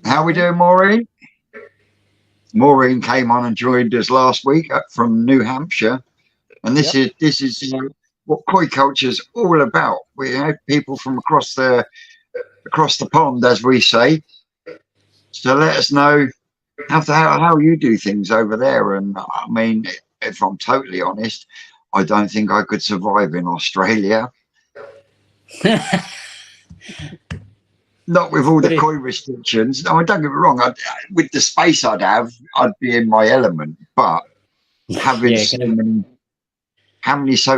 How we doing, Maureen? Maureen came on and joined us last week from New Hampshire, and this is what koi culture is all about. We have people from across the pond, as we say. So let us know how you do things over there. And I mean, if I'm totally honest, I don't think I could survive in Australia. Not with all the koi restrictions. No, don't get me wrong. With the space I'd have, I'd be in my element. But having so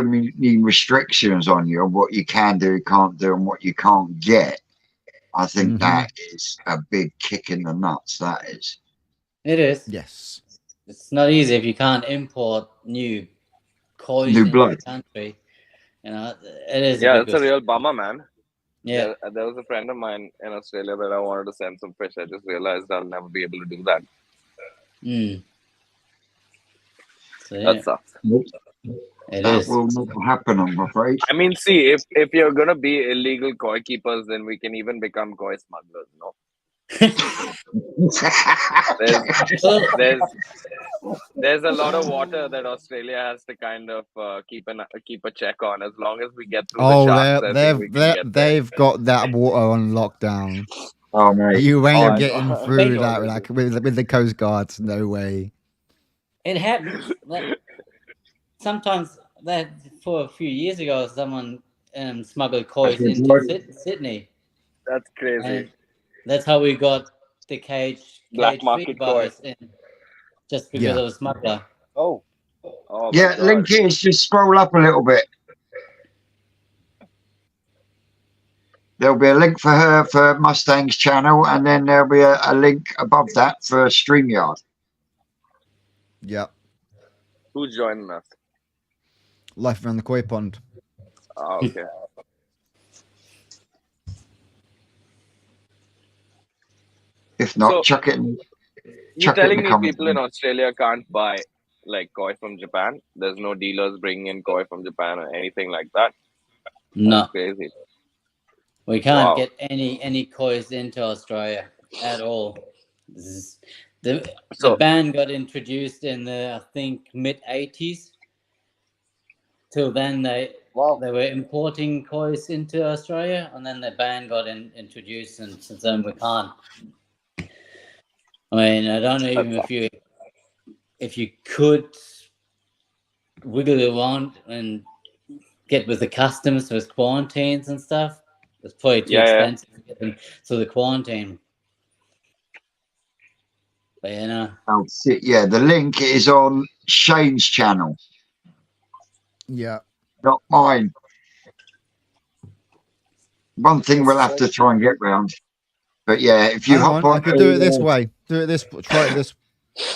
many restrictions on you on what you can do, can't do, and what you can't get, I think that is a big kick in the nuts. That is. It is. Yes. It's not easy if you can't import new koi New into blood. the country. You know, it is. yeah, big it's a real bummer, man. Yeah. There was a friend of mine in Australia that I wanted to send some fish. I just realized I'll never be able to do that. So, yeah, That sucks. it That is. will never happen, I'm afraid. I mean, see, if you're gonna be illegal koi keepers, then we can even become koi smugglers, no? there's a lot of water that Australia has to kind of keep a check on. As long as we get through the Oh, sharks, I think we can get there. they've got that water on lockdown. Oh mate, You ain't I getting know. through Sure that they like with the coast guards. No way. It happens. Sometimes that for a few years ago, someone smuggled coins into Sydney, That's crazy. and that's how we got the Black cage market feed buyers in, just because Yeah. of a smuggler. Oh, Oh my yeah. God. Link is just scroll up a little bit. There'll be a link for her for Mustang's channel, and then there'll be a link above that for StreamYard. Yeah. Who's joining us? Life around the koi pond. Oh, okay. If not, So- chuck it in. You're Chuck it in telling the me comments. people in Australia can't buy like koi from Japan? There's no dealers bringing in koi from Japan or anything like that? No, That's crazy. we can't Wow. get any coins into Australia at all. The So- ban got introduced in the, I think, mid-80s. Till then, they were importing coins into Australia, and then the ban got introduced, and since then we can't. I mean, I don't know even if you could wiggle around and get with the customs with quarantines and stuff. It's probably too expensive to get them through the quarantine. But Yeah, the link is on Shane's channel, Yeah. not mine. One thing we'll have to try and get round. But yeah, if you Hang hop on, on, I could do it this way. Do it this. Try it this.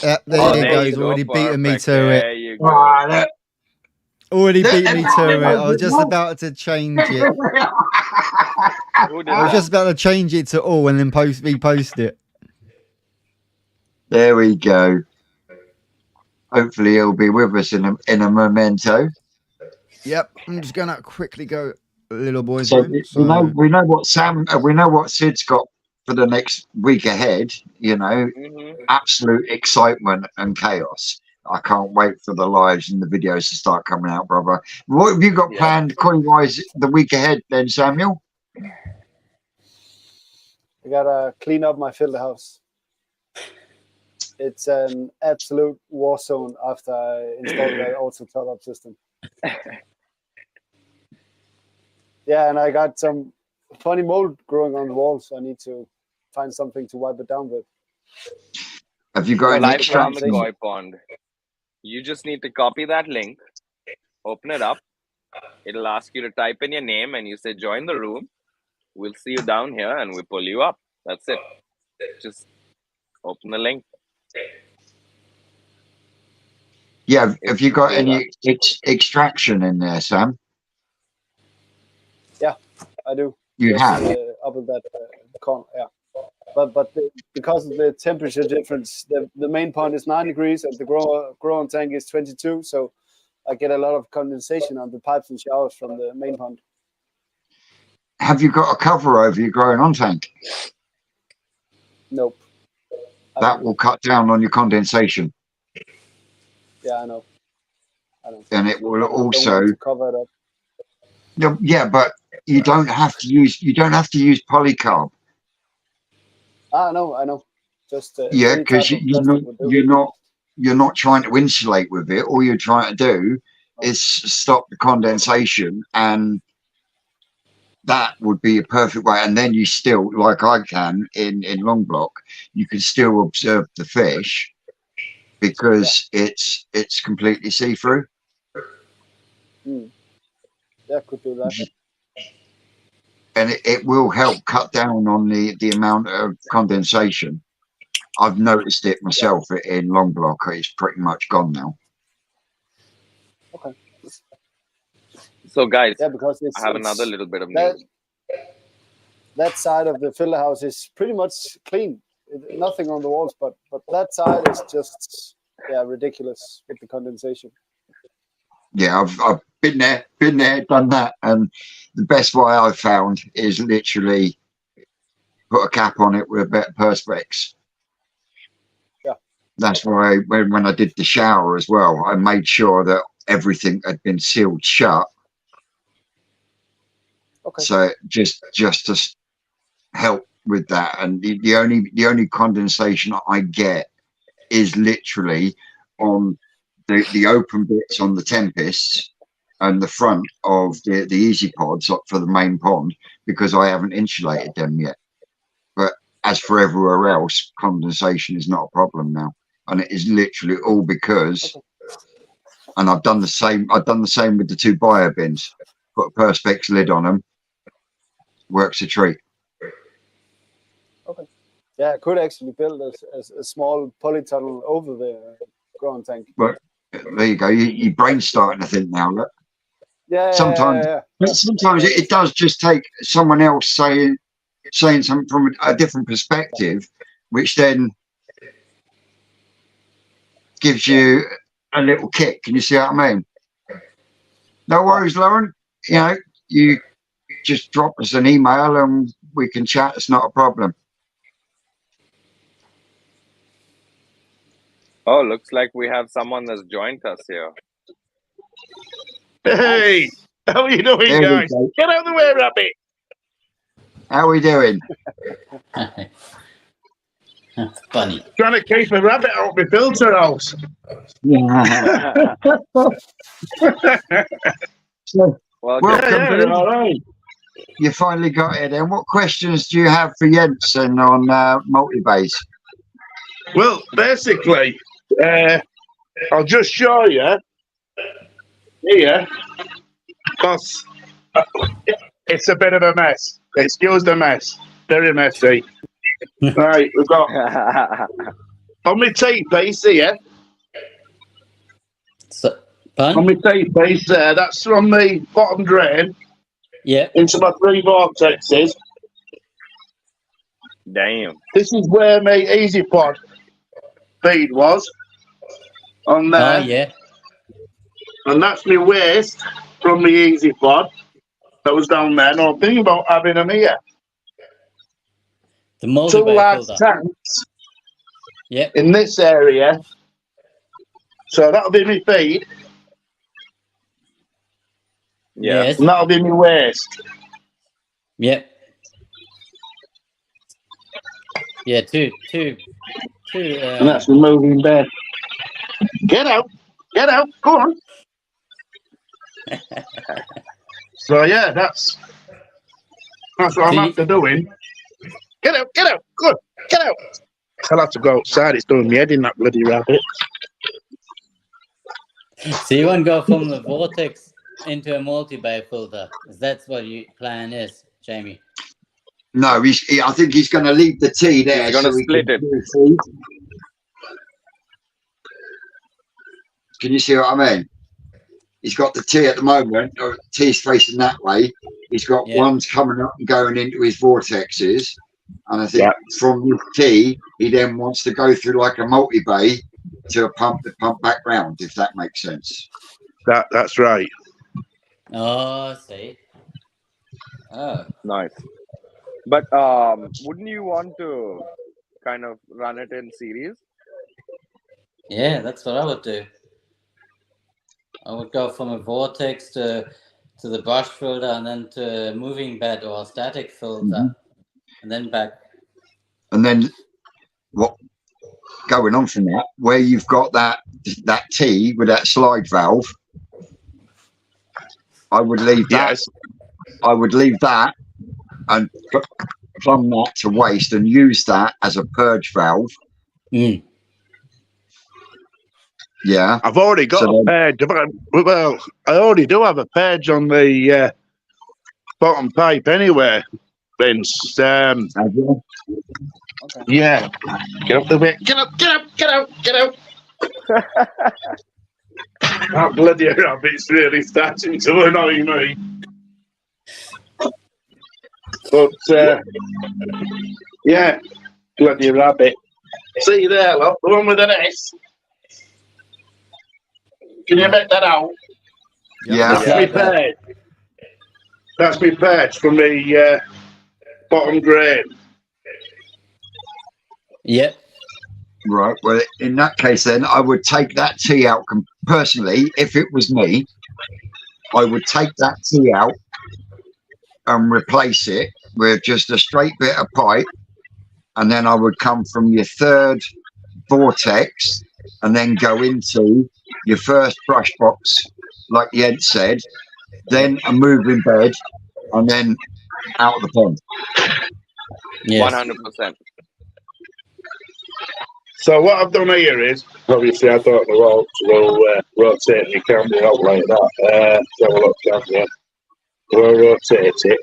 There Oh, you there go. you He's go. already beaten me Perfect. to There it. you go. Already beat me to it. I was just about to change it. Who did I was that? just about to change it to all and then repost it. There we go. Hopefully he'll be with us in a memento. Yep. I'm just gonna quickly go, little boys. So we know what we know what Sid's got for the next week ahead. You know, absolute excitement and chaos. I can't wait for the lives and the videos to start coming out, brother. What have you got planned, coin-wise, the week ahead, then, Samuel? I gotta clean up my filter house. It's an absolute war zone after I installed that auto top-up system. Yeah, and I got some funny mold growing on the walls. So I need to find something to wipe it down with. Have you got any Life around the extraction? koi pond. You just need to copy that link, open it up. It'll ask you to type in your name, and you say join the room. We'll see you down here, and we pull you up. That's it. Just open the link. Yeah, have you got any extraction in there, Sam? Yeah, I do. You Just, have? up in that corner, yeah. But because of the temperature difference, the main pond is 9 degrees and the grow-on tank is 22, so I get a lot of condensation on the pipes and showers from the main pond. Have you got a cover over your growing on tank? Nope. That will cut down on your condensation. Yeah, I know. And it will Don't also want to cover it up. yeah, but you don't have to use polycarb. I know. Just Yeah, any because type of plastic would do. you're not trying to insulate with it. All you're trying to do is stop the condensation, and that would be a perfect way. And then you still, like I can in long block, you can still observe the fish because it's completely see-through. Yeah, could do that. And it will help cut down on the amount of condensation. I've noticed it myself in long block. It's pretty much gone now. Okay. So, guys, Yeah, because I have another little bit of news. That side of the filter house is pretty much clean. Nothing on the walls, but that side is just ridiculous with the condensation. Yeah, I've been there, done that, and the best way I've found is literally put a cap on it with a bit of Perspex. Yeah. that's why when I did the shower as well, I made sure that everything had been sealed shut. Okay. So just to help with that, and the only condensation I get is literally on the open bits on the Tempests and the front of the Easy Pods for the main pond, because I haven't insulated them yet. But as for everywhere else, condensation is not a problem now, and it is literally all because. And I've done the same. I've done the same with the 2 bio bins. Put a Perspex lid on them. Works a treat. Okay. Yeah, I could actually build a small polytunnel over the ground tank. But there you go. Your brain's starting to think now. Look. Yeah. Sometimes it does just take someone else saying something from a different perspective, which then gives you a little kick. Can you see what I mean? No worries, Lauren. You know, you just drop us an email and we can chat. It's not a problem. Oh, looks like we have someone that's joined us here. Hey, how are you doing, There we guys? go. Get out of the way, Rabbit. How are we doing? That's funny. Trying to keep a rabbit out of my filter house. Yeah. So, Well, welcome, Yeah, Billy. all right. You finally got it. And what questions do you have for Jensen on multi-base? Well, basically, I'll just show you here, because it's a bit of a mess. Excuse the mess. Very messy. Right, we've got on my T-piece here. So, On fun? my T-piece there, that's from the bottom drain Yeah. into my 3 vortexes. damn. This is where my Easy Pod feed was. On there. Oh, yeah. And that's my waste from the Easy Pod that was down there. No, I'm thinking about having them here. The 2 multi-bay large filter. tanks Yep. in this area. So that'll be my feed, Yeah. Yes. and that'll be my waste. Yep. Yeah, two. And that's my moving bed. Get out! Go on. So yeah, that's what I'm after doing. Get out! Good, get out! I'll have to go outside. It's doing me head in, that bloody rabbit. So you want to go from the vortex into a multi-bay filter? That's what your plan is, Jamie. No, I think he's going to leave the tea there. He's gonna so he split can it. do feed. Can you see what I mean? He's got the tea at the moment. Or tea's facing that way. He's got ones coming up and going into his vortexes. And I think from the tea, he then wants to go through like a multi-bay to pump back round, if that makes sense. That's right. Oh, see. Oh. Nice. But wouldn't you want to kind of run it in series? Yeah, that's what I would do. I would go from a vortex to the brush filter and then to a moving bed or a static filter and then back. And then what going on from that, where you've got that T with that slide valve, I would leave that. Yes. I would leave that and plumb that to waste and use that as a purge valve. Mm. Yeah. I've already got a purge. Well, I already do have a purge on the bottom pipe anyway, Vince. Have you? Okay. Yeah. Get up the way. Get out. That bloody rabbit's really starting to annoy me. But, yeah, bloody rabbit. See there, look, the one with an S. Can you make that out? Yeah. That's me page. That's me page from the bottom drain. Yep. Right. Well, in that case, then I would take that tea out. Personally, if it was me, I would take that tea out and replace it with just a straight bit of pipe, and then I would come from your third vortex and then go into your first brush box, like Jed said, then a moving bed, and then out of the pond. Yes. 100%. So what I've done here is, obviously I thought the wall to go rotate the camera out like that. Let's have a look, camera. We'll rotate it.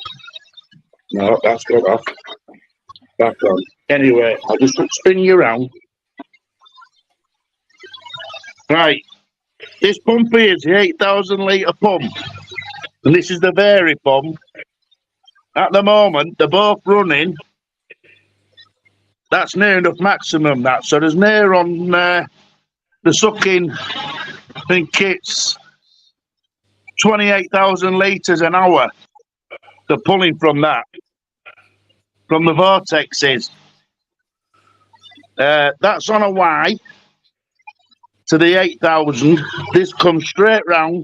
No, that's gone off. Back on. Anyway, I'll just spin you around. Right. This pump here is the 8,000 litre pump. And this is the vary pump. At the moment, they're both running. That's near enough maximum, that. So there's near on the sucking, I think it's 28,000 litres an hour. They're pulling from that, from the vortexes. That's on a Y to the 8,000. This comes straight round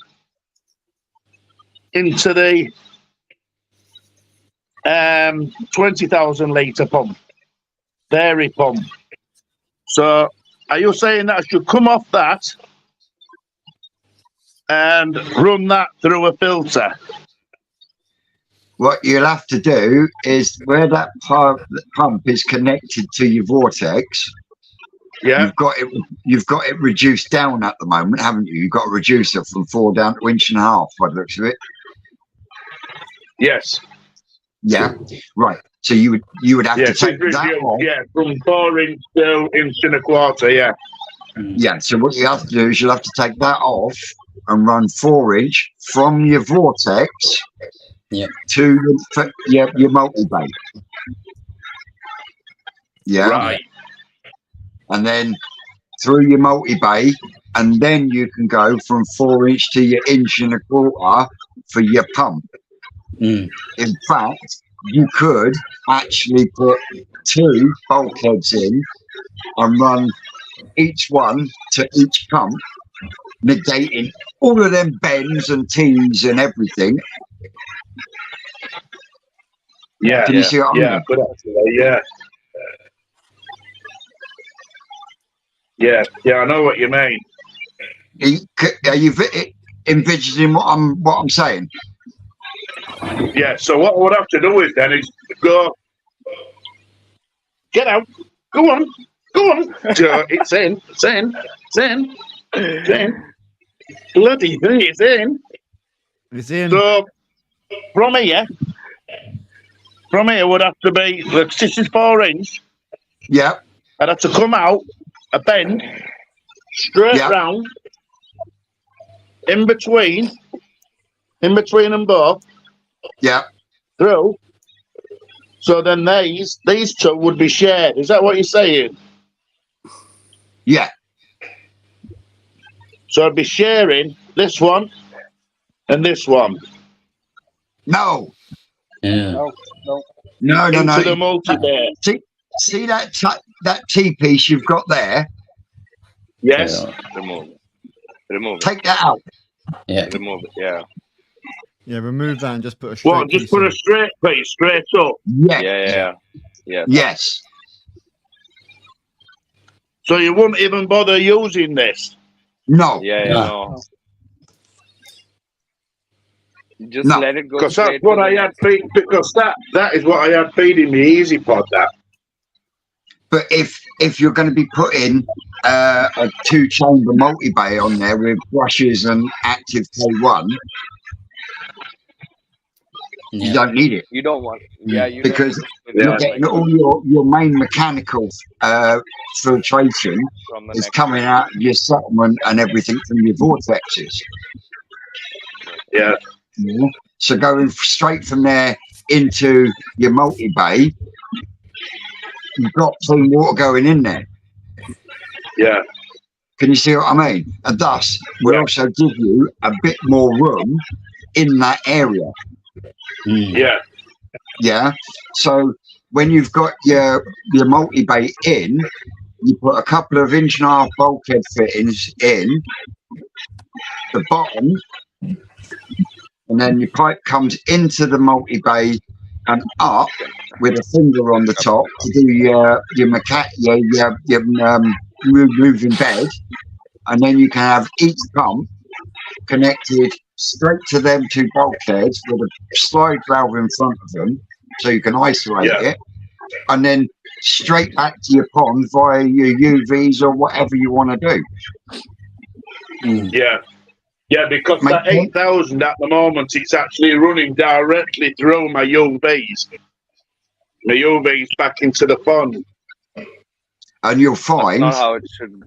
into the 20,000 litre pump. Dairy pump. So are you saying that I should come off that and run that through a filter? What you'll have to do is where that pump is connected to your vortex. Yeah. You've got it reduced down at the moment, haven't you? You've got to reduce it from 4 down to 1.5 inches by the looks of it. Yes. Yeah. Right. So you would have to take that off. Yeah, from 4 inch to 1.25 inches, yeah. Yeah, so what you have to do is you'll have to take that off and run 4 inch from your vortex to your multi-bay. Yeah. Right. And then through your multi-bay, and then you can go from 4 inch to your 1.25 inches for your pump. In fact, you could actually put 2 bulkheads in and run each one to each pump, negating all of them bends and tees and everything. Yeah. Can you see what I mean? Good actually, yeah. Yeah, I know what you mean. Are you envisioning what I'm saying? Yeah, so what I would have to do is go, get out, go on. So it's in. Bloody thing, it's in. It's in. So from here would have to be, look, this is 4 inch. Yeah. I'd have to come out, a bend, straight round, in between them both. Yeah. Through. So then these two would be shared. Is that what you're saying? Yeah. So I'd be sharing this one and this one. No. Yeah. No. Into the multi-bay. See that T piece you've got there? Yes. Remove it. Take that out. Yeah. Remove it. Yeah. Yeah, remove that and just put a straight What? Just piece put in. a straight piece, straight up. Yeah. Yes. So you wouldn't even bother using this. No. No. Just No, let it go. Because that's what I had feed. Because that is what I had feeding me Easy Pod. That. But if you're going to be putting a 2-chamber multi-bay on there with brushes and active K1, you don't need it. You don't want. Yeah. You Because don't you're getting all your main mechanical filtration is coming out of your settlement and everything from your vortexes. Yeah. So going straight from there into your multi-bay, you've got clean water going in there. Yeah. Can you see what I mean? And thus, we'll also give you a bit more room in that area. Yeah. Yeah. So when you've got your multi-bay in, you put a couple of 1.5-inch bulkhead fittings in the bottom, and then your pipe comes into the multi-bay and up with a finger on the top to do your moving bed, and then you can have each pump connected straight to them two bulkheads with a slide valve in front of them, so you can isolate it, and then straight back to your pond via your UVs or whatever you want to do. Yeah, because that 8,000 at the moment, it's actually running directly through my UVs. My UVs back into the pond. And you'll find That's not how it should.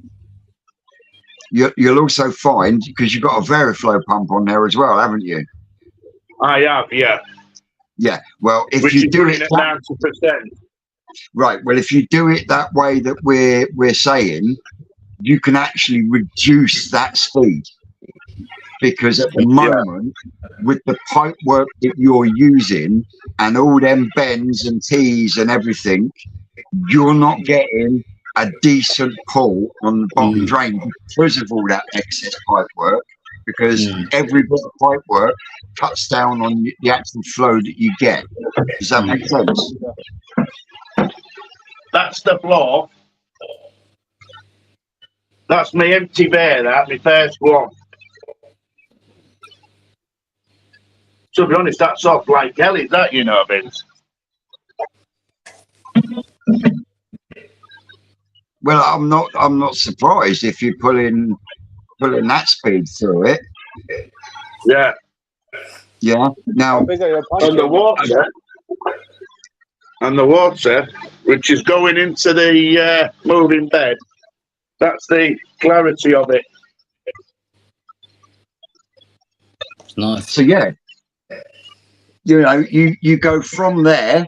You'll also find, because you've got a Veriflow pump on there as well, haven't you? I have, yeah. Yeah. Well, if Which you is do running it at 90%. right, well, if you do it that way that we're saying, you can actually reduce that speed, because at the moment, with the pipe work that you're using and all them bends and tees and everything, you're not getting a decent pull on the bottom drain because of all that excess pipe work, because every bit of pipe work cuts down on the actual flow that you get. Does that make sense? That's the floor. That's my empty bear, that, my first one. To be honest, that's off like hell, is that, you know, Vince? Well, I'm not surprised if you're pulling that speed through it. Yeah. Yeah. Now, How big are your pumps? And the water, which is going into the moving bed, that's the clarity of it. Nice. so yeah, you know, you go from there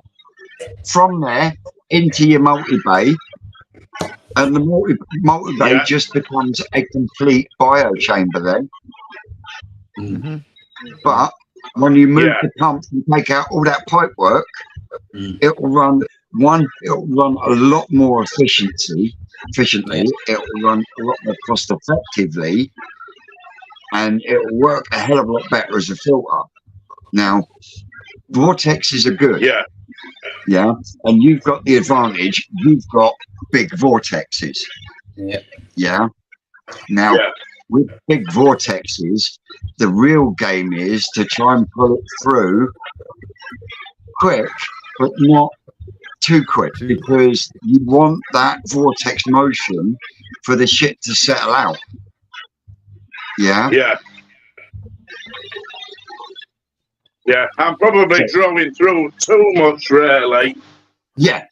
into your multi-bay, and the multi-bay just becomes a complete biochamber then. But when you move the pump and take out all that pipe work, it'll run a lot more efficiently. It'll run a lot more cost effectively, and it'll work a hell of a lot better as a filter. Now, vortexes are good. Yeah, and you've got the advantage. You've got big vortexes. Yeah. Now, with big vortexes, the real game is to try and pull it through quick, but not too quick, because you want that vortex motion for the shit to settle out. Yeah. Yeah, I'm probably drawing through too much, really. Yeah.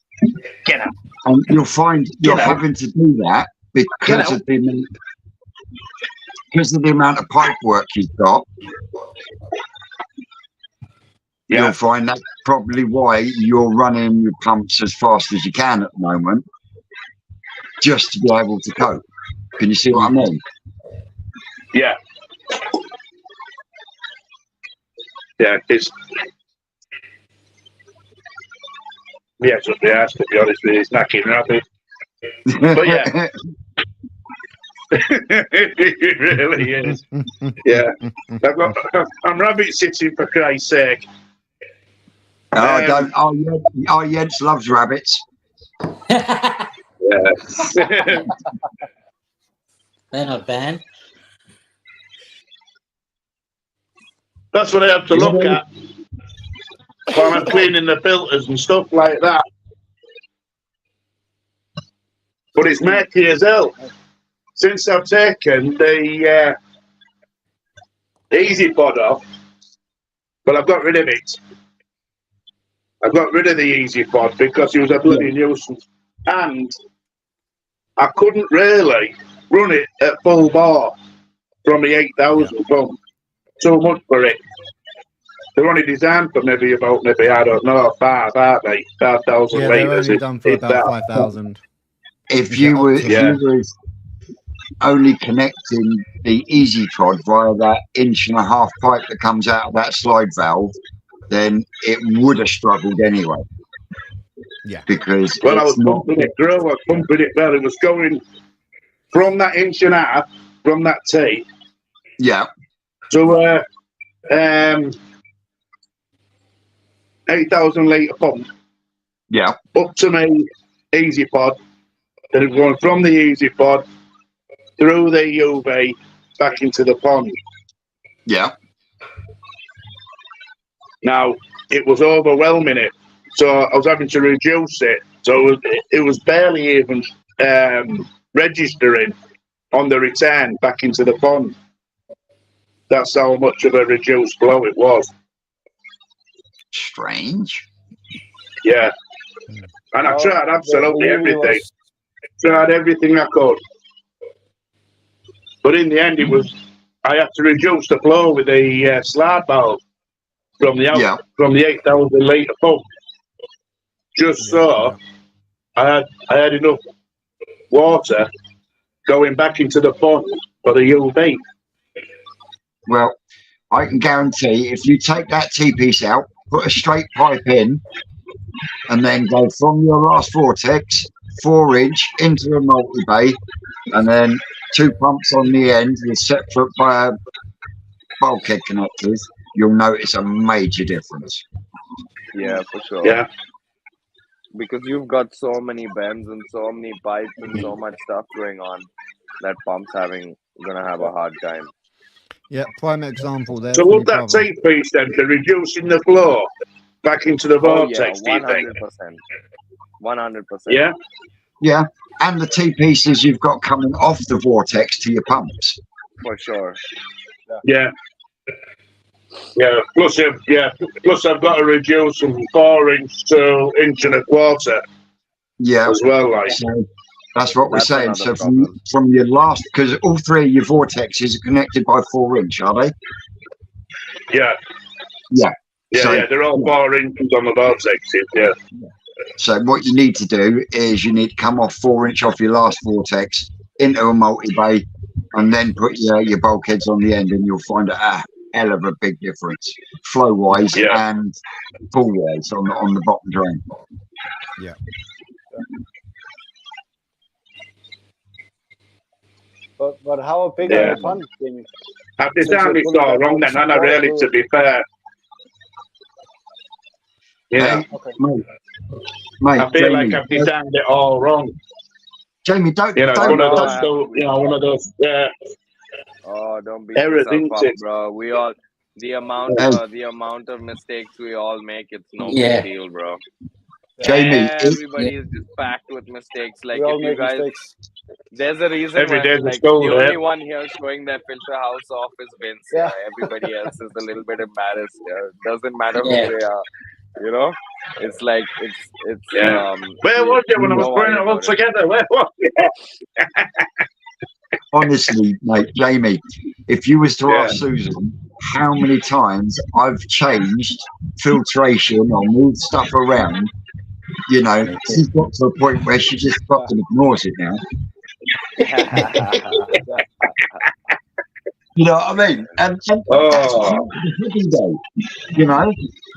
Get out. And you'll find you're having to do that because of the amount of pipe work you've got. You'll find that's probably why you're running your pumps as fast as you can at the moment, just to be able to cope. Can you see what I mean? Yeah, it's it's up the ass, to be honest with you. It's knacking rabbit. But yeah, it really is. Yeah, I'm rabbit sitting, for Christ's sake. Don't. Oh, Jens loves rabbits. Yeah. They're not bad. That's what I have to look at while I'm cleaning the filters and stuff like that. But it's murky as hell. Since I've taken the easy pod off, but I've got rid of it. I got rid of the easy pod because it was a bloody nuisance, and I couldn't really run it at full bar from the 8,000 pump. Too much for it. They're only designed for maybe I don't know, 5, aren't they? 5,000 Yeah, they're litres. only done for about 5,000. If you were only connecting the easy pod via that 1.5-inch pipe that comes out of that slide valve, then it would have struggled anyway. Yeah. Because Well, I was it's not. pumping it through. I was pumping it well. It was going from that 1.5 inch from that tee Yeah, to 8,000 litre pump yeah, up to my easy pod. Then it was going from the easy pod through the UV back into the pond. yeah. Now, it was overwhelming it. So I was having to reduce it. So it was barely even registering on the return back into the pond. That's how much of a reduced flow it was. Strange. Yeah. And I tried absolutely the UV everything. was- Tried everything I could. But in the end, I had to reduce the flow with the slide valve from the 8,000 litre pump. Just so I had enough water going back into the pond for the UV. Well, I can guarantee if you take that T-piece out, put a straight pipe in, and then go from your last vortex 4-inch into a multi-bay, and then 2 pumps on the end with separate bulkhead connectors, you'll notice a major difference. Yeah, for sure. Yeah. Because you've got so many bends and so many pipes and so much stuff going on that pump's gonna have a hard time. Yeah, prime example there. So from would your that brother. T-piece then to reducing the flow back into the Oh yeah, vortex, do you think? 100%. 100%. Yeah? Yeah, and the T-pieces you've got coming off the vortex to your pumps. For sure. Yeah. Yeah. Plus I've got to reduce from 4-inch to 1.25 Yeah, as well, like. so that's what we're That's saying. another So problem. from your last, because all 3 of your vortexes are connected by 4-inch, are they? Yeah. Yeah. Yeah, So- yeah, they're all 4 inches on the vortexes, yeah. So what you need to do is you need to come off 4-inch off your last vortex into a multi-bay, and then put your bulkheads on the end, and you'll find a hell of a big difference, flow-wise Yeah. and pull-wise on the bottom drain. Yeah. But how big Yeah. are the pond, Jamie? I've Since designed you're it pulling all that wrong much then, and I water really, through to it. be fair. Yeah. Hey, Okay. mate, I feel like Jamie, I've designed it all wrong. Jamie, don't, You know, it's don't, one of no, those, I- one of those, Oh, don't beat errors, yourself isn't up, it? bro. We all the amount of mistakes we all make, it's no Yeah. big deal, bro. Jamie, Everybody is just packed with mistakes. Like We all if you make guys, mistakes. there's a reason Every why, day's a like school the day. only one here showing their filter house off is Vince. Yeah. Everybody else is a little bit embarrassed. Doesn't matter Yeah. who they are. You know, it's like it's Yeah. Where was it when I was don't putting worry it all about it. together? Where was it? honestly, mate, Jamie, if you was to Yeah. ask Susan how many times I've changed filtration or moved stuff around, you know, she's got to a point where she just fucking ignores it now. You know what I mean? And that's Oh. not the heavy day. You know,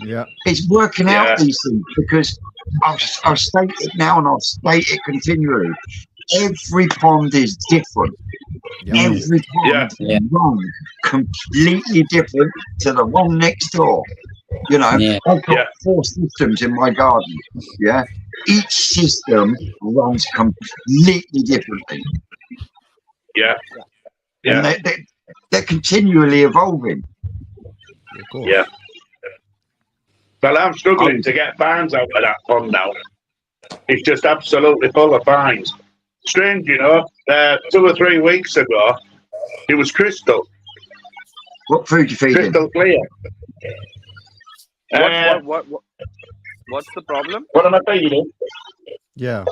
Yeah. it's working Yeah. out these things because I'll state it now and I'll state it continually. Every pond is different. Yeah. Every pond Yeah. runs completely different to the one next door. You know, Yeah. I've got Yeah. 4 systems in my garden. Yeah, each system runs completely differently, Yeah. and Yeah. they're continually evolving. Of course. Yeah. Well, I'm struggling to get fines out of that pond now. It's just absolutely full of fines. Strange, you know, 2 or 3 weeks ago, it was crystal What food you feeding? clear. What's the problem? What am I feeding? Yeah.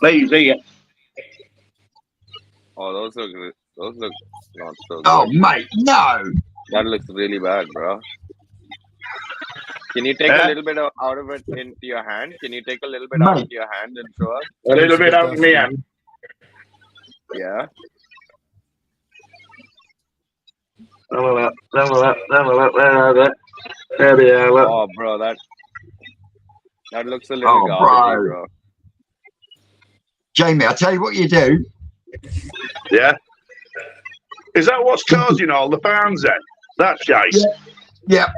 Lazy. Oh, those look not so good. Oh, mate, no. That looks really bad, bro. Can you take a little bit out of it into your hand? Can you take a little bit out Mate. into your hand and show us? A little bit out of me hand. Yeah. Where are they? There they are. Look. Oh, bro, that looks a little Oh, garbagey, bro. bro. Jamie, I'll tell you what you do. Yeah. Is that what's causing all the fans then? That's nice. Yeah.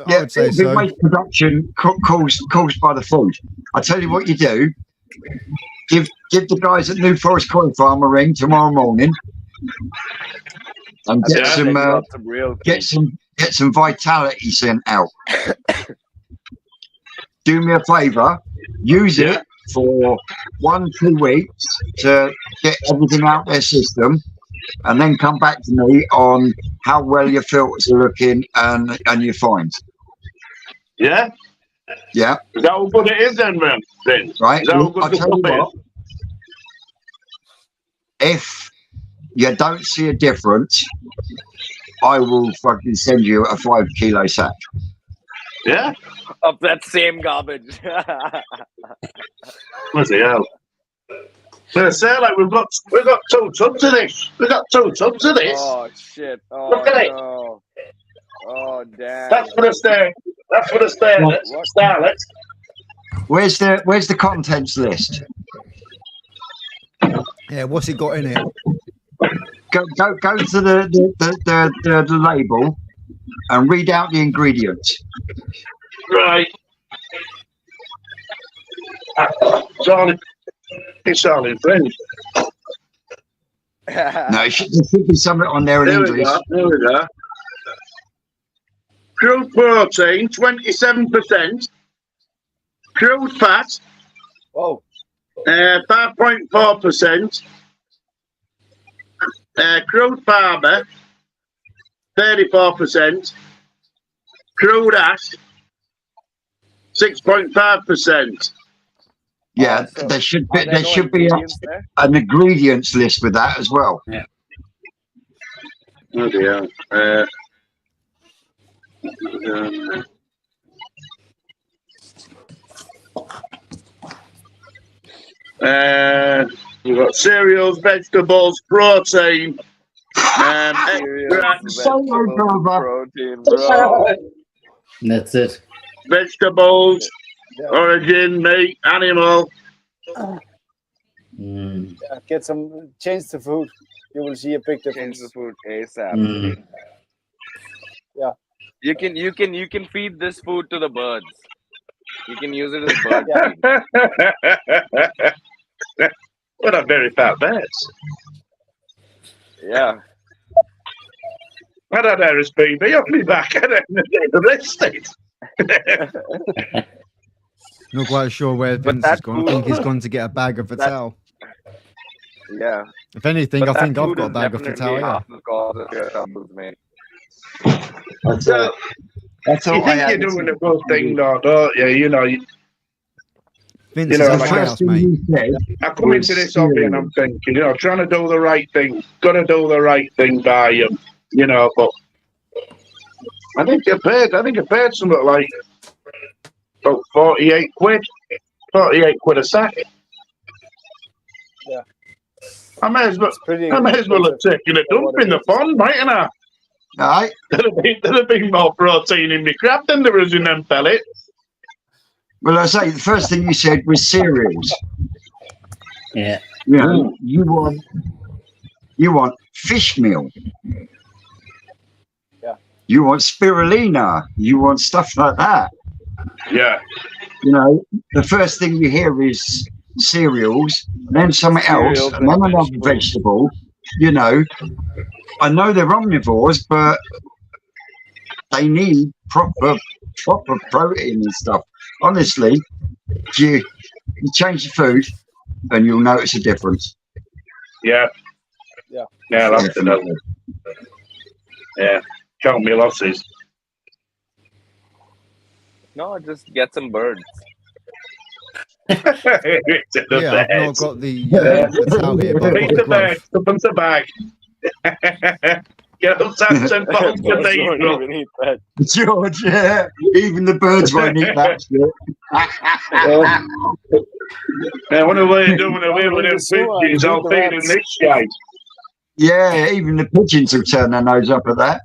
I would say the so. waste production caused by the food. I'll tell you what you do. Give the guys at New Forest Coin Farm a ring tomorrow morning, and I think they got some real get some vitality sent out. Do me a favour, use it for 1-2 weeks to get everything out their system, and then come back to me on how well your filters are looking and your fines. Yeah? Yeah. Is that how good it is then, man? Right. Is that how good I'll the tell you stuff what, if you don't see a difference, I will fucking send you a 5 kilo sack. Yeah? of that same garbage. Bloody hell. I say, like, we've got 2 tubs of this. We've got 2 tubs of this. Oh shit! Oh Look at it. no! Oh damn! That's for the stay. That's for the starlets. Where's the contents list? Yeah, what's it got in it? Go to the label and read out the ingredients. Right. It's all in French. No, there should be something on there in English. There we go. Crude protein, 27%. Crude fat, Oh, 5.4%. Crude fibre, 34%. Crude ash, 6.5%. Yeah, So, there should are be there no ingredients there? an ingredients list with that as well. Yeah. Oh dear. You've got cereals, vegetables, protein, Cereals, So vegetables, brother. protein, bro. That's it. vegetables, yeah. origin, meat, animal. Mm. Yeah, get some, change the food. You will see a big Change difference. the food ASAP. Mm. Yeah. You can feed this food to the birds. You can use it as bird Yeah. feed. What a very fat birds. Yeah. I don't know, it's BB off me back. I don't know this thing. Not quite sure where But Vince that has gone. I think food- he's gone to get a bag of Vital. Yeah. If anything, But I that think I've food got a is bag of definitely Vital. Yeah. half the cause of your troubles, mate. So, That's you all I think had you're to doing say. a good thing, though, don't you? You know, Vince You is know, a like house, First thing mate. you said, I come into this hobby and I'm thinking, you know, trying to do the right thing, got to do the right thing by him, you know, but I think I paid something like about 48 quid a sack. Yeah. I may as well It's pretty have expensive taken a for dump what in it the is. pond, mightn't I? right? There'd have been more protein in my crab than there is in them pellets. Well, I say the first thing you said was cereals. Yeah. You know, you want fish meal. Yeah. You want spirulina. You want stuff like that. Yeah. You know, the first thing you hear is cereals, then something else, Cereals and then and another vegetable. You know, I know they're omnivores, but they need proper protein and stuff. Honestly, you change the food, and you'll notice a difference. Yeah. Yeah. Yeah, that's enough. Yeah. Count me losses. No, just get some birds. Yeah, I've not got the Vital here, but I've got Beat the the bag, growth. up into the bag. Get them taps and bones Birds to don't eat. even eat that. George, yeah, even the birds won't eat that shit. I wonder what they're doing away with them pigeons all feeding this guy. Yeah, even the pigeons will turn their nose up at that.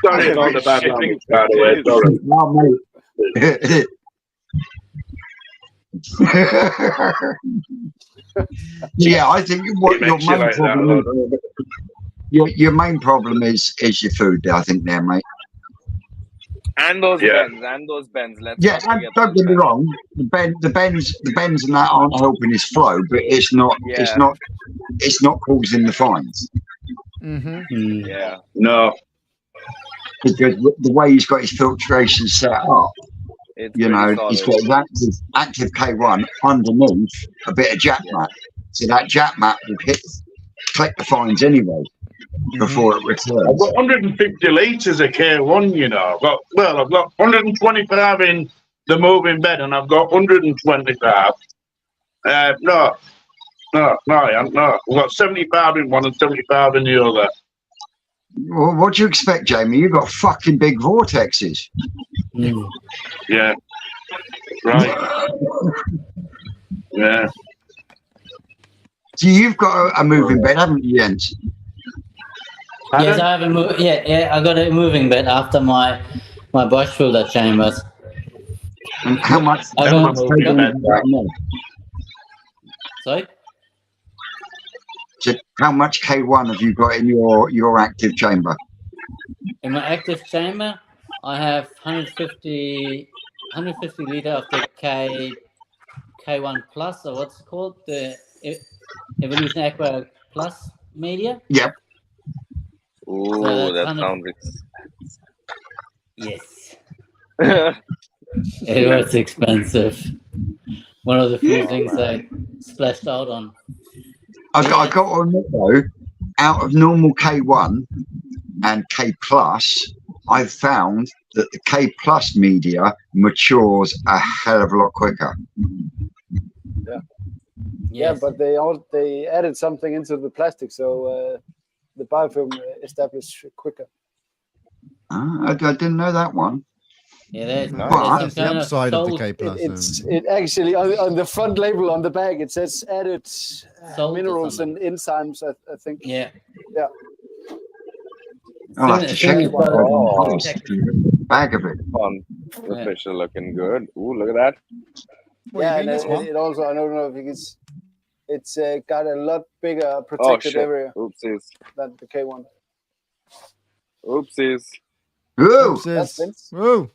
Sorry about the bad language, by the way. Sorry. No, mate. Yeah, I think what your main Like problem that, your main problem is your food. I think there, mate. And those Yeah. bends. Let's Yeah, not and forget don't those get me bends. wrong. The bends and that aren't helping his flow, but it's not causing the fines Yeah. No. because the way he's got his filtration set up, It's you pretty know, solid. he's got his active K1 underneath a bit of jack mat, so that jack mat will collect the fines anyway before it returns. I've got 150 litres of K1, you know. I've got 125 in the moving bed, and I've got 125. No, I haven't. No, I've got 75 in one and 75 in the other. Well, what do you expect, Jamie? You've got fucking big vortexes. Yeah. Right. Yeah. So you've got a moving bed, haven't you, Jens? Yes, I have I got a moving bed after my brush filter chambers. And how much? I How got much a moving K1 bed. have you got in there? Sorry? So how much K1 have you got in your active chamber? In my active chamber, I have 150 liter of the K1 Plus, or what's it called? The Evolution Aqua Plus media. Yep. Ooh, So that that's sounds Yes. It was expensive. One of the few things I splashed out on. I got to admit though, out of normal K1 and K Plus, I've found that the K Plus media matures a hell of a lot quicker. Yeah, Yes. but they added something into the plastic, so the biofilm established quicker. I didn't know that one. Yeah, there's But That's the kind of upside of the salt- K Plus. It actually on the front label on the bag it says added Salt or minerals and something. enzymes. I think. Yeah. Yeah. I'll have to check it. Oh. Bag of it. fun. The fish are looking good. Ooh, look at that. What, Yeah, you and mean this one? it also I don't know if it's got a lot bigger Oh protected shit. area Oopsies. than the K1. Oopsies. Ooh, That's Oopsies. Vince. Woo.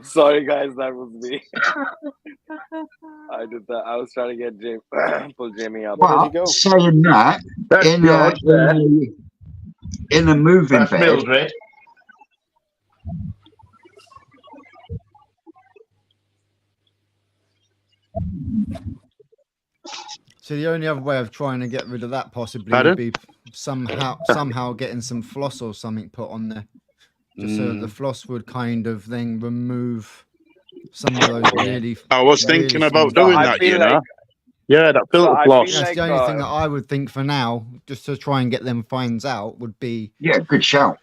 Sorry guys, that was me. I did that. I was trying to get pull Jamie up. Where did he well, go? saying that, That's in George there. in a moving That's bed, Mildred. So the only other way of trying to get rid of that possibly Pardon? would be somehow getting some floss or something put on there. Just so the floss would kind of then remove some of those really. I was really thinking about small- doing I that, feel you know. like- Yeah, that filter I floss. feel That's like, the only thing that I would think for now, just to try and get them fines out, would be yeah, good shout.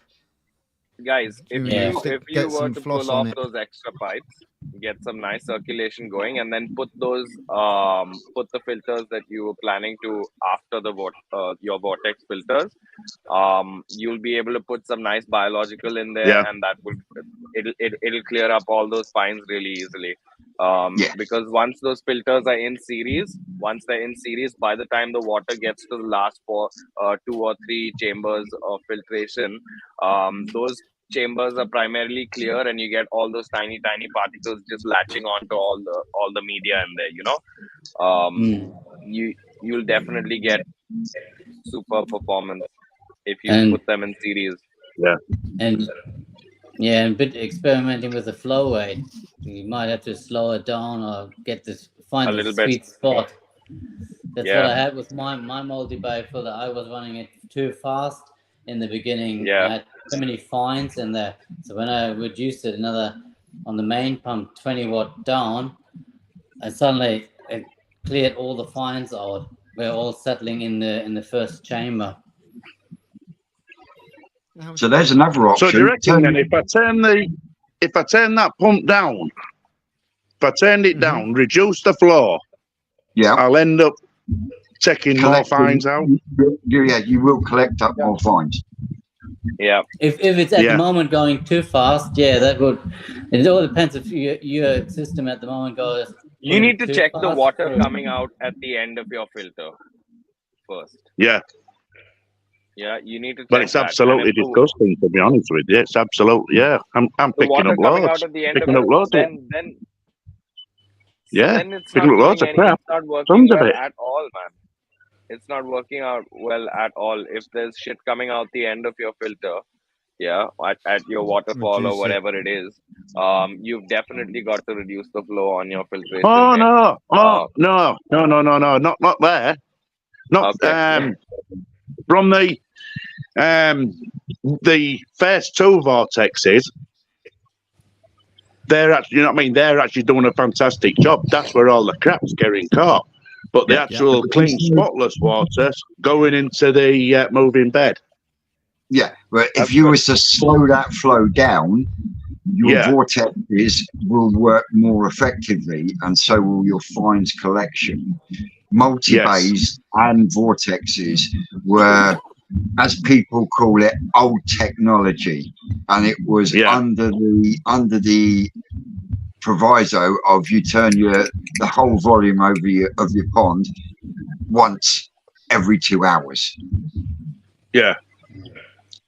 Guys, if Yeah. you Get were some to floss pull on off it. those extra pipes, get some nice circulation going, and then put those put the filters that you were planning to after the your vortex filters, you'll be able to put some nice biological in there, Yeah. and that will it'll clear up all those fines really easily. Yeah. Because once those filters are in series, by the time the water gets to the last 2 or 3 chambers of filtration, those chambers are primarily clear, and you get all those tiny particles just latching onto all the media in there, you know. You'll definitely get super performance if you And- put them in series. And yeah, and a bit experimenting with the flow rate. You might have to slow it down or find A the little bit. sweet spot. That's Yeah. what I had with my multi-bay filter. I was running it too fast in the beginning. Yeah. I had too many fines in there. So when I reduced it on the main pump 20 watt down, I suddenly it cleared all the fines out. We're all settling in the first chamber. So there's another option. So do you reckon then if I turn that pump down, if I turned it down, reduce the flow, Yeah. I'll end up taking more fines out. You will collect up more fines. Yeah. If it's at the moment going too fast, that would. It all depends if your system at the moment goes. You need to too check the fast water or- coming out at the end of your filter first. Yeah, Yeah, you need to check but it's that. absolutely disgusting, to be honest with you. It's absolutely, I'm The picking water up coming loads. out at the end Picking of up it, loads of it. then Yeah, then it's picking not up loads doing of any. crap. It's not working Tons of well it. at all, man. It's not working out well at all. If there's shit coming out the end of your filter, at your waterfall or Reduce it. whatever it is, you've definitely got to reduce the flow on your filtration. Oh head. no! Oh no! Not there. Not Okay. from the first two vortexes. They're actually, you know what I mean? They're actually doing a fantastic job. That's where all the crap's getting caught. But the actual clean, spotless water going into the moving bed. Yeah, but if That's you good. was to slow that flow down, your vortexes will work more effectively, and so will your fines collection. Multi-bays and vortexes were, as people call it, old technology, and it was under the proviso of you turn the whole volume of your pond once every 2 hours. Yeah.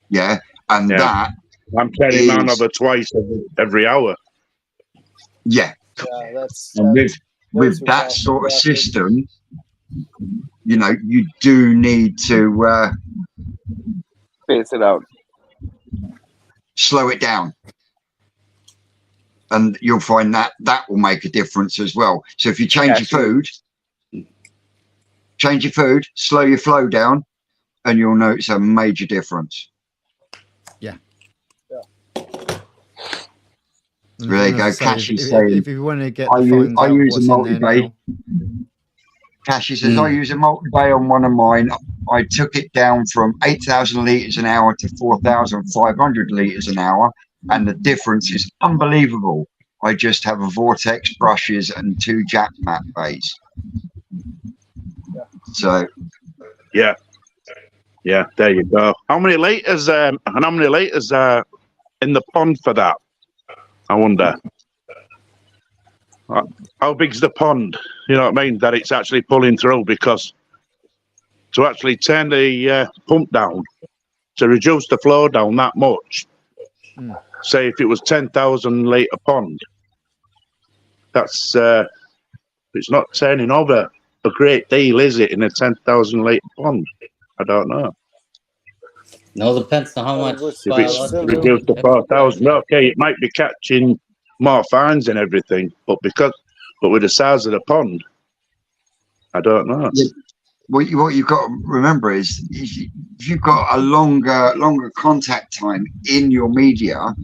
Yeah, and that I'm turning mine over twice every hour. Yeah, that's and with that sort of system, you know, you do need to Space it out. slow it down, and you'll find that will make a difference as well. So if you change your food, slow your flow down, and you'll notice a major difference. There you go. Cashy saying, if you want to get the fines I out, use a what's in there multi-bay. now? Cashy says, I use a multi-bay on one of mine. I took it down from 8,000 litres an hour to 4,500 litres an hour, and the difference is unbelievable. I just have a vortex, brushes, and 2 jack mat bays. So, yeah, there you go. How many litres? And how many litres are in the pond for that? I wonder. How big's the pond? You know what I mean? That it's actually pulling through, because to actually turn the pump down to reduce the flow down that much, say if it was 10,000 litre pond, that's it's not turning over a great deal, is it, in a 10,000 litre pond? I don't know. No, depends on how much. If it's reduced to 4,000, okay, it might be catching more fines and everything, but with the size of the pond, I don't know. What you've got to remember is if you've got a longer contact time in your media,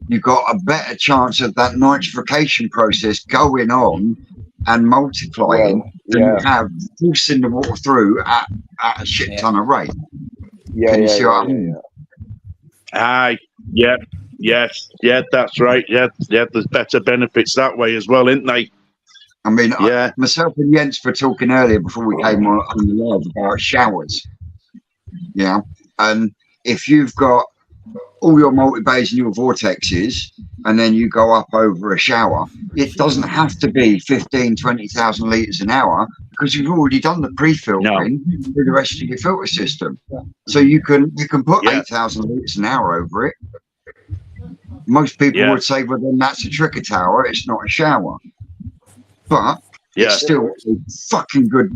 you've got a better chance of that nitrification process going on and multiplying than you have forcing the water through at a shit ton of rate. Can you see what I mean? Yes, that's right. Yeah, there's better benefits that way as well, isn't they? I mean, myself and Jens were talking earlier before we came on the live about showers. Yeah, and if you've got all your multi-bays and your vortexes, and then you go up over a shower, it doesn't have to be 15, 20,000 litres an hour, because you've already done the pre-filtering through the rest of your filter system. So you can put 8,000 litres an hour over it. Most people would say, well, then that's a trickle tower, it's not a shower. But it's still a fucking good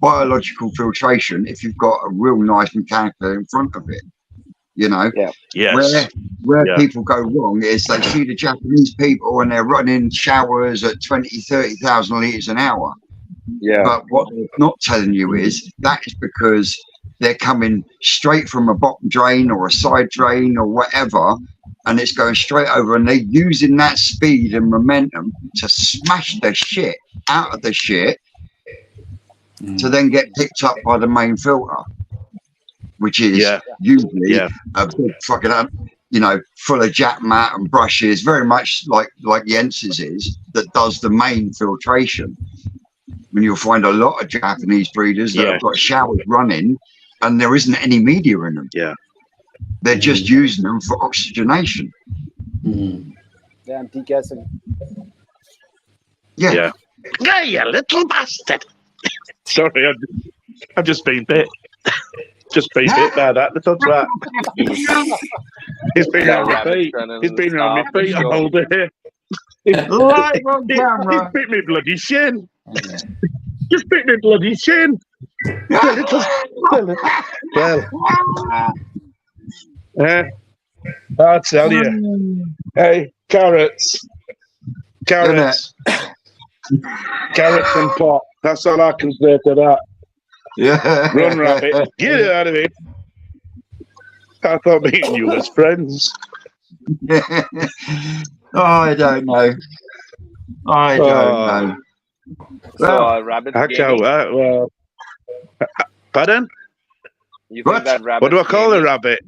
biological filtration if you've got a real nice mechanical in front of it. You know, where people go wrong is they see the Japanese people and they're running showers at 20, 30,000 litres an hour. Yeah. But what they're not telling you is that is because they're coming straight from a bottom drain or a side drain or whatever, and it's going straight over, and they're using that speed and momentum to smash the shit out of the shit to then get picked up by the main filter, which is usually a big fucking, you know, full of jack mat and brushes, very much like Jens's is, that does the main filtration. And you'll find a lot of Japanese breeders that Yeah. have got showers running and there isn't any media in them. Yeah. They're just using them for oxygenation. Yeah, and degassing. Yeah. Yeah. Yeah, you little bastard. Sorry, I've just been bit. Just been bit by that little twat. He's been That on my rabbit's feet. turning He's been on my star for feet sure. all day. Live on He's camera. bit me bloody shin. Just bit me bloody shin. Well, I'll tell you. Hey, carrots. Carrots. Carrots and pot. That's all I can say to that. Yeah. Run, rabbit. Get it out of it. I thought me and you was friends. Oh, I don't know. I don't know. So rabbit's I can't. gamey? Well, pardon? You What? think that rabbit? What do I call a rabbit?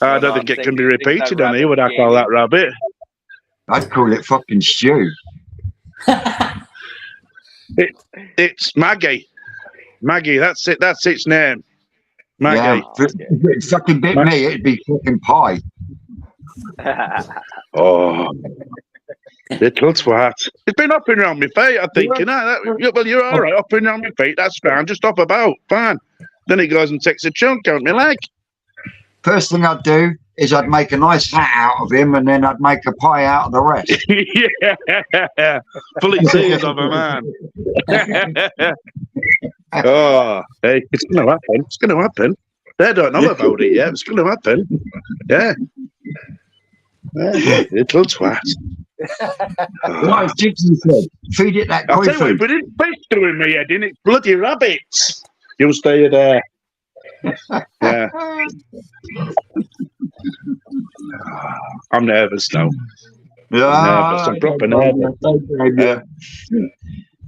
I No, don't no, think I'm it saying, can be do you think that repeated on here. What I rabbit's call that gamey? rabbit? I'd call it fucking stew. It's Maggie. Maggie. That's it. That's its name. Maggie. Yeah. If it fucking bit me, it'd be fucking pie. Oh, little twat. It's been up and around my feet, I think. You know, well, you're all right. Up and around my feet. That's fine. Just up about. Fine. Then it goes and takes a chunk out my leg. First thing I'd do is I'd make a nice hat out of him and then I'd make a pie out of the rest. Yeah. Full of tears of a man. Oh, hey, it's going to happen. It's going to happen. They don't know about it yet. It's going to happen. Yeah. Little twat. What has Gibson said? Feed it that I'll koi tell you what, food. if it didn't fish doing me head in, it's bloody rabbits. You'll stay there. Yeah. I'm nervous now. Yeah, I'm proper nervous. Yeah.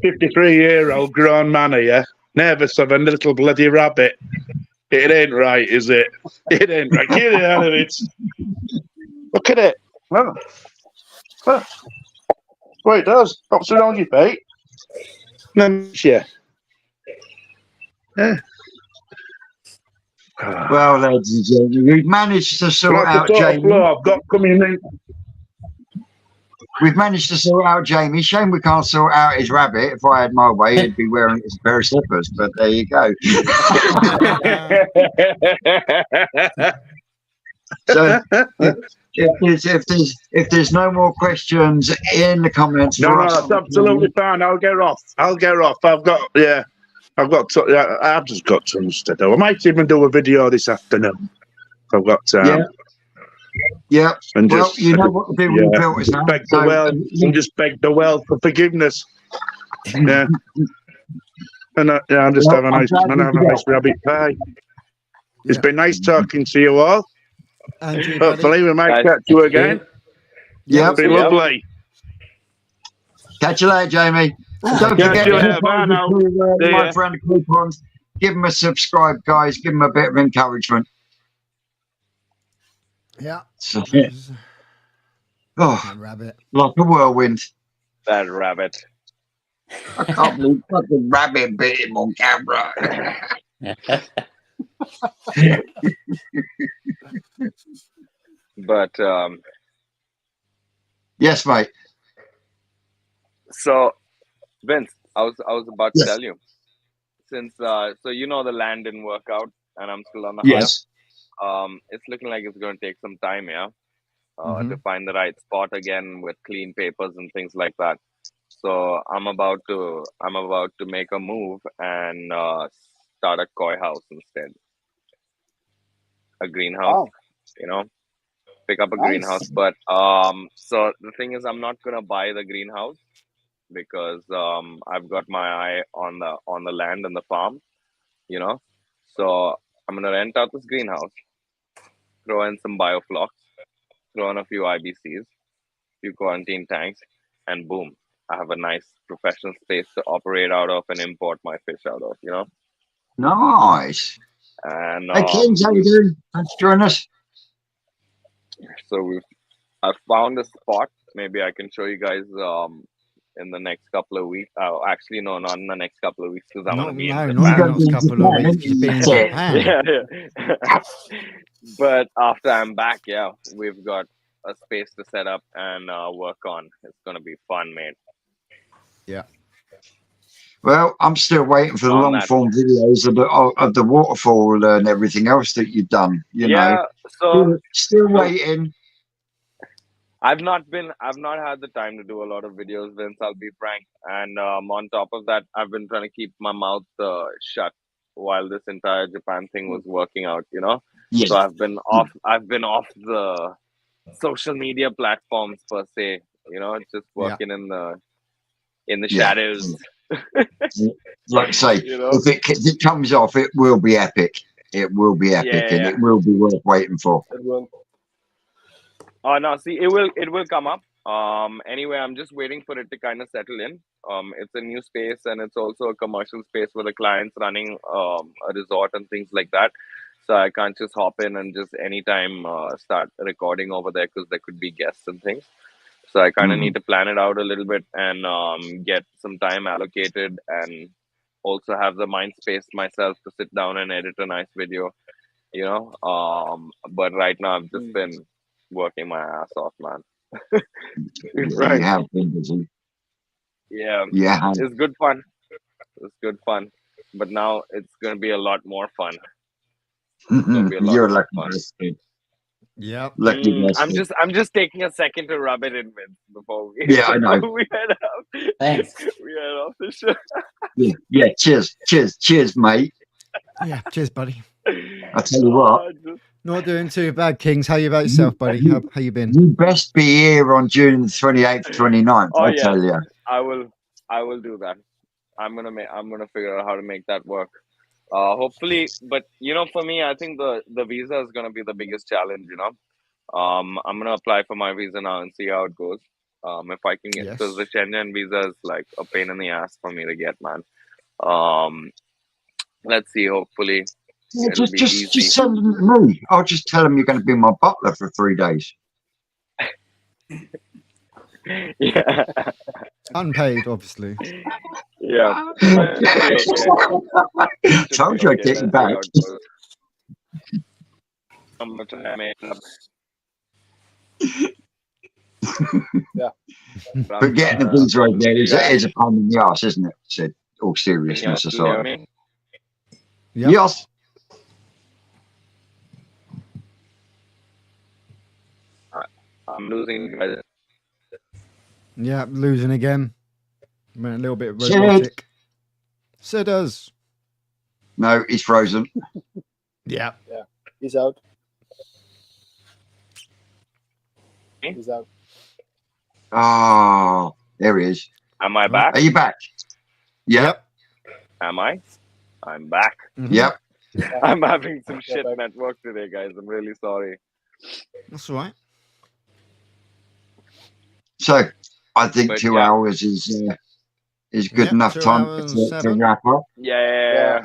53-year-old grown man here, nervous of a little bloody rabbit. It ain't right, is it? It ain't right. Get it out of it. Look at it. Look. Look. Well, it does. Pops around your feet. Yeah. Yeah. Well, ladies and gentlemen, we've managed to sort out Jamie. I've got coming in. We've managed to sort out Jamie. Shame we can't sort out his rabbit. If I had my way, he'd be wearing his pair of slippers. But there you go. So if there's no more questions in the comments, No, for no, us, that's absolutely fine. I'll get off. I've just got tons to do. I might even do a video this afternoon. I've got time. Yeah. And Well, just, you know what to do with the filters now. beg the well, and just beg the well for forgiveness. Yeah. And I'm just having a nice rabbit pie. It's been nice talking to you all. Andrew, Hopefully we might catch you again. Yeah. It'll be lovely. Catch you later, Jamie. Don't forget my friend Coupons. Give him a subscribe, guys. Give him a bit of encouragement. Yeah. So, That rabbit. like a whirlwind. That rabbit. I can't believe fucking rabbit bit him on camera. But Yes, mate. so Vince, I was about to Yes. tell you, since so you know the land didn't work out and I'm still on the Yes. hunt. It's looking like it's going to take some time, to find the right spot again with clean papers and things like that. So I'm about to make a move and start a koi house instead. A greenhouse, Wow. Pick up a Nice. greenhouse. But so the thing is, I'm not gonna buy the greenhouse because I've got my eye on the land and the farm, So I'm gonna rent out this greenhouse, throw in some bioflocks, throw in a few IBCs, few quarantine tanks, and boom, I have a nice professional space to operate out of and import my fish out of, Nice. And Hey, Kings, how you doing? Thanks for joining us. so I've found a spot. Maybe I can show you guys in the next couple of weeks. Oh, actually, no, not in the next couple of weeks because I'm No, gonna be in not in Japan. the next couple of weeks. You've been in Yeah. Japan. Yeah. But after I'm back, yeah, we've got a space to set up and work on. It's gonna be fun, mate. Yeah. Well, I'm still waiting for the On long that. form videos of the waterfall and everything else that you've done. You know, Yeah. So still waiting. I've not had the time to do a lot of videos, Vince, I'll be frank. And on top of that, I've been trying to keep my mouth shut while this entire Japan thing was working out, you know? Yeah. So I've been off the social media platforms per se, you know, just working in the Yeah. shadows. Like I say, You know? if it comes off, it will be epic. It will be epic, and Yeah. it will be worth waiting for. It will. Oh no, see, it will come up. Anyway, I'm just waiting for it to kind of settle in. It's a new space and it's also a commercial space where the client's running a resort and things like that. So I can't just hop in and just anytime start recording over there because there could be guests and things. So I kind of need to plan it out a little bit and get some time allocated and also have the mind space myself to sit down and edit a nice video, you know. But right now I've just been working my ass off, man. You have been busy. Yeah, Yeah. it's good fun. It's good fun. But now it's gonna be a lot more fun. It's gonna be a lot You're more lucky fun. bastard. Yep. Lucky bastard. I'm just taking a second to rub it in with before we Yeah, I know. before we head out. Thanks. We head off the show. Yeah. Cheers, mate. Yeah. Cheers, buddy. I tell you what. Not doing too bad, Kings. How you about yourself, buddy? How you been? You best be here on June the 28th, 29th. Oh, I yes. tell you. I will do that. I'm gonna figure out how to make that work. Hopefully, but you know, for me, I think the visa is gonna be the biggest challenge. You know, I'm gonna apply for my visa now and see how it goes. If I can get, because the Schengen visa is like a pain in the ass for me to get, man. Let's see. Hopefully, it'll be easy. Just send them to me. I'll just tell them you're going to be my butler for 3 days. Yeah. Unpaid, obviously. Yeah. Told you I'd get you back. How much I made up. Yeah. But getting the visa right there is a pain in the arse, isn't it? Said all seriousness aside. Yep. Yes. I'm losing. Yeah, losing again. Went a little bit robotic. Sidders. No, he's frozen. Yeah. Yeah. He's out. He's out. Oh, there he is. Am I back? Are you back? Yep. Am I? I'm back. Yep. I'm having some shit network today, guys. I'm really sorry. That's all right. So, I think But 2 hours is good enough 2 time hours to 7. wrap up. Yeah.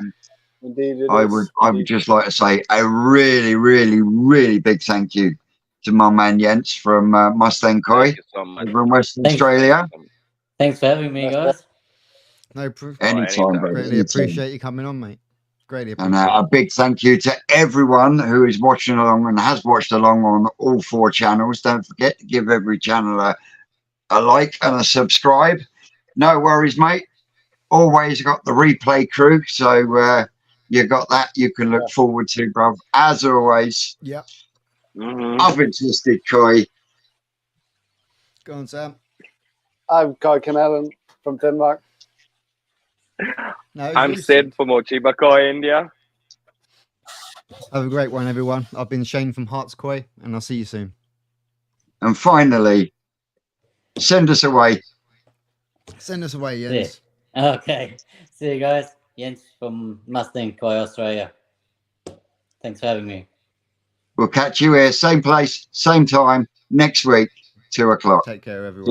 Indeed, I would just like to say a really, really, really big thank you to my man Jens from Mustang Koi Thank you so much. over in Western Thanks. Australia. Thanks for having me, guys. No proof. Anytime, bro. Greatly appreciate you coming on, mate. Greatly And appreciate a big thank you to everyone who is watching along and has watched along on all 4 channels. Don't forget to give every channel a like and a subscribe. No worries, mate. Always got the replay crew, so you got that you can look forward to, bro. As always, Yep. I've existed, Koi. Go on, Sam. I'm Kai Canalen from Denmark. No, I'm Sid from Ochibakoi, India. Have a great one, everyone. I've been Shane from Hearts Koi, and I'll see you soon. And finally, send us away. Send us away, Jens. Yeah. Okay. See you guys. Jens from Mustang Koi, Australia. Thanks for having me. We'll catch you here, same place, same time, next week, 2 o'clock. Take care, everyone.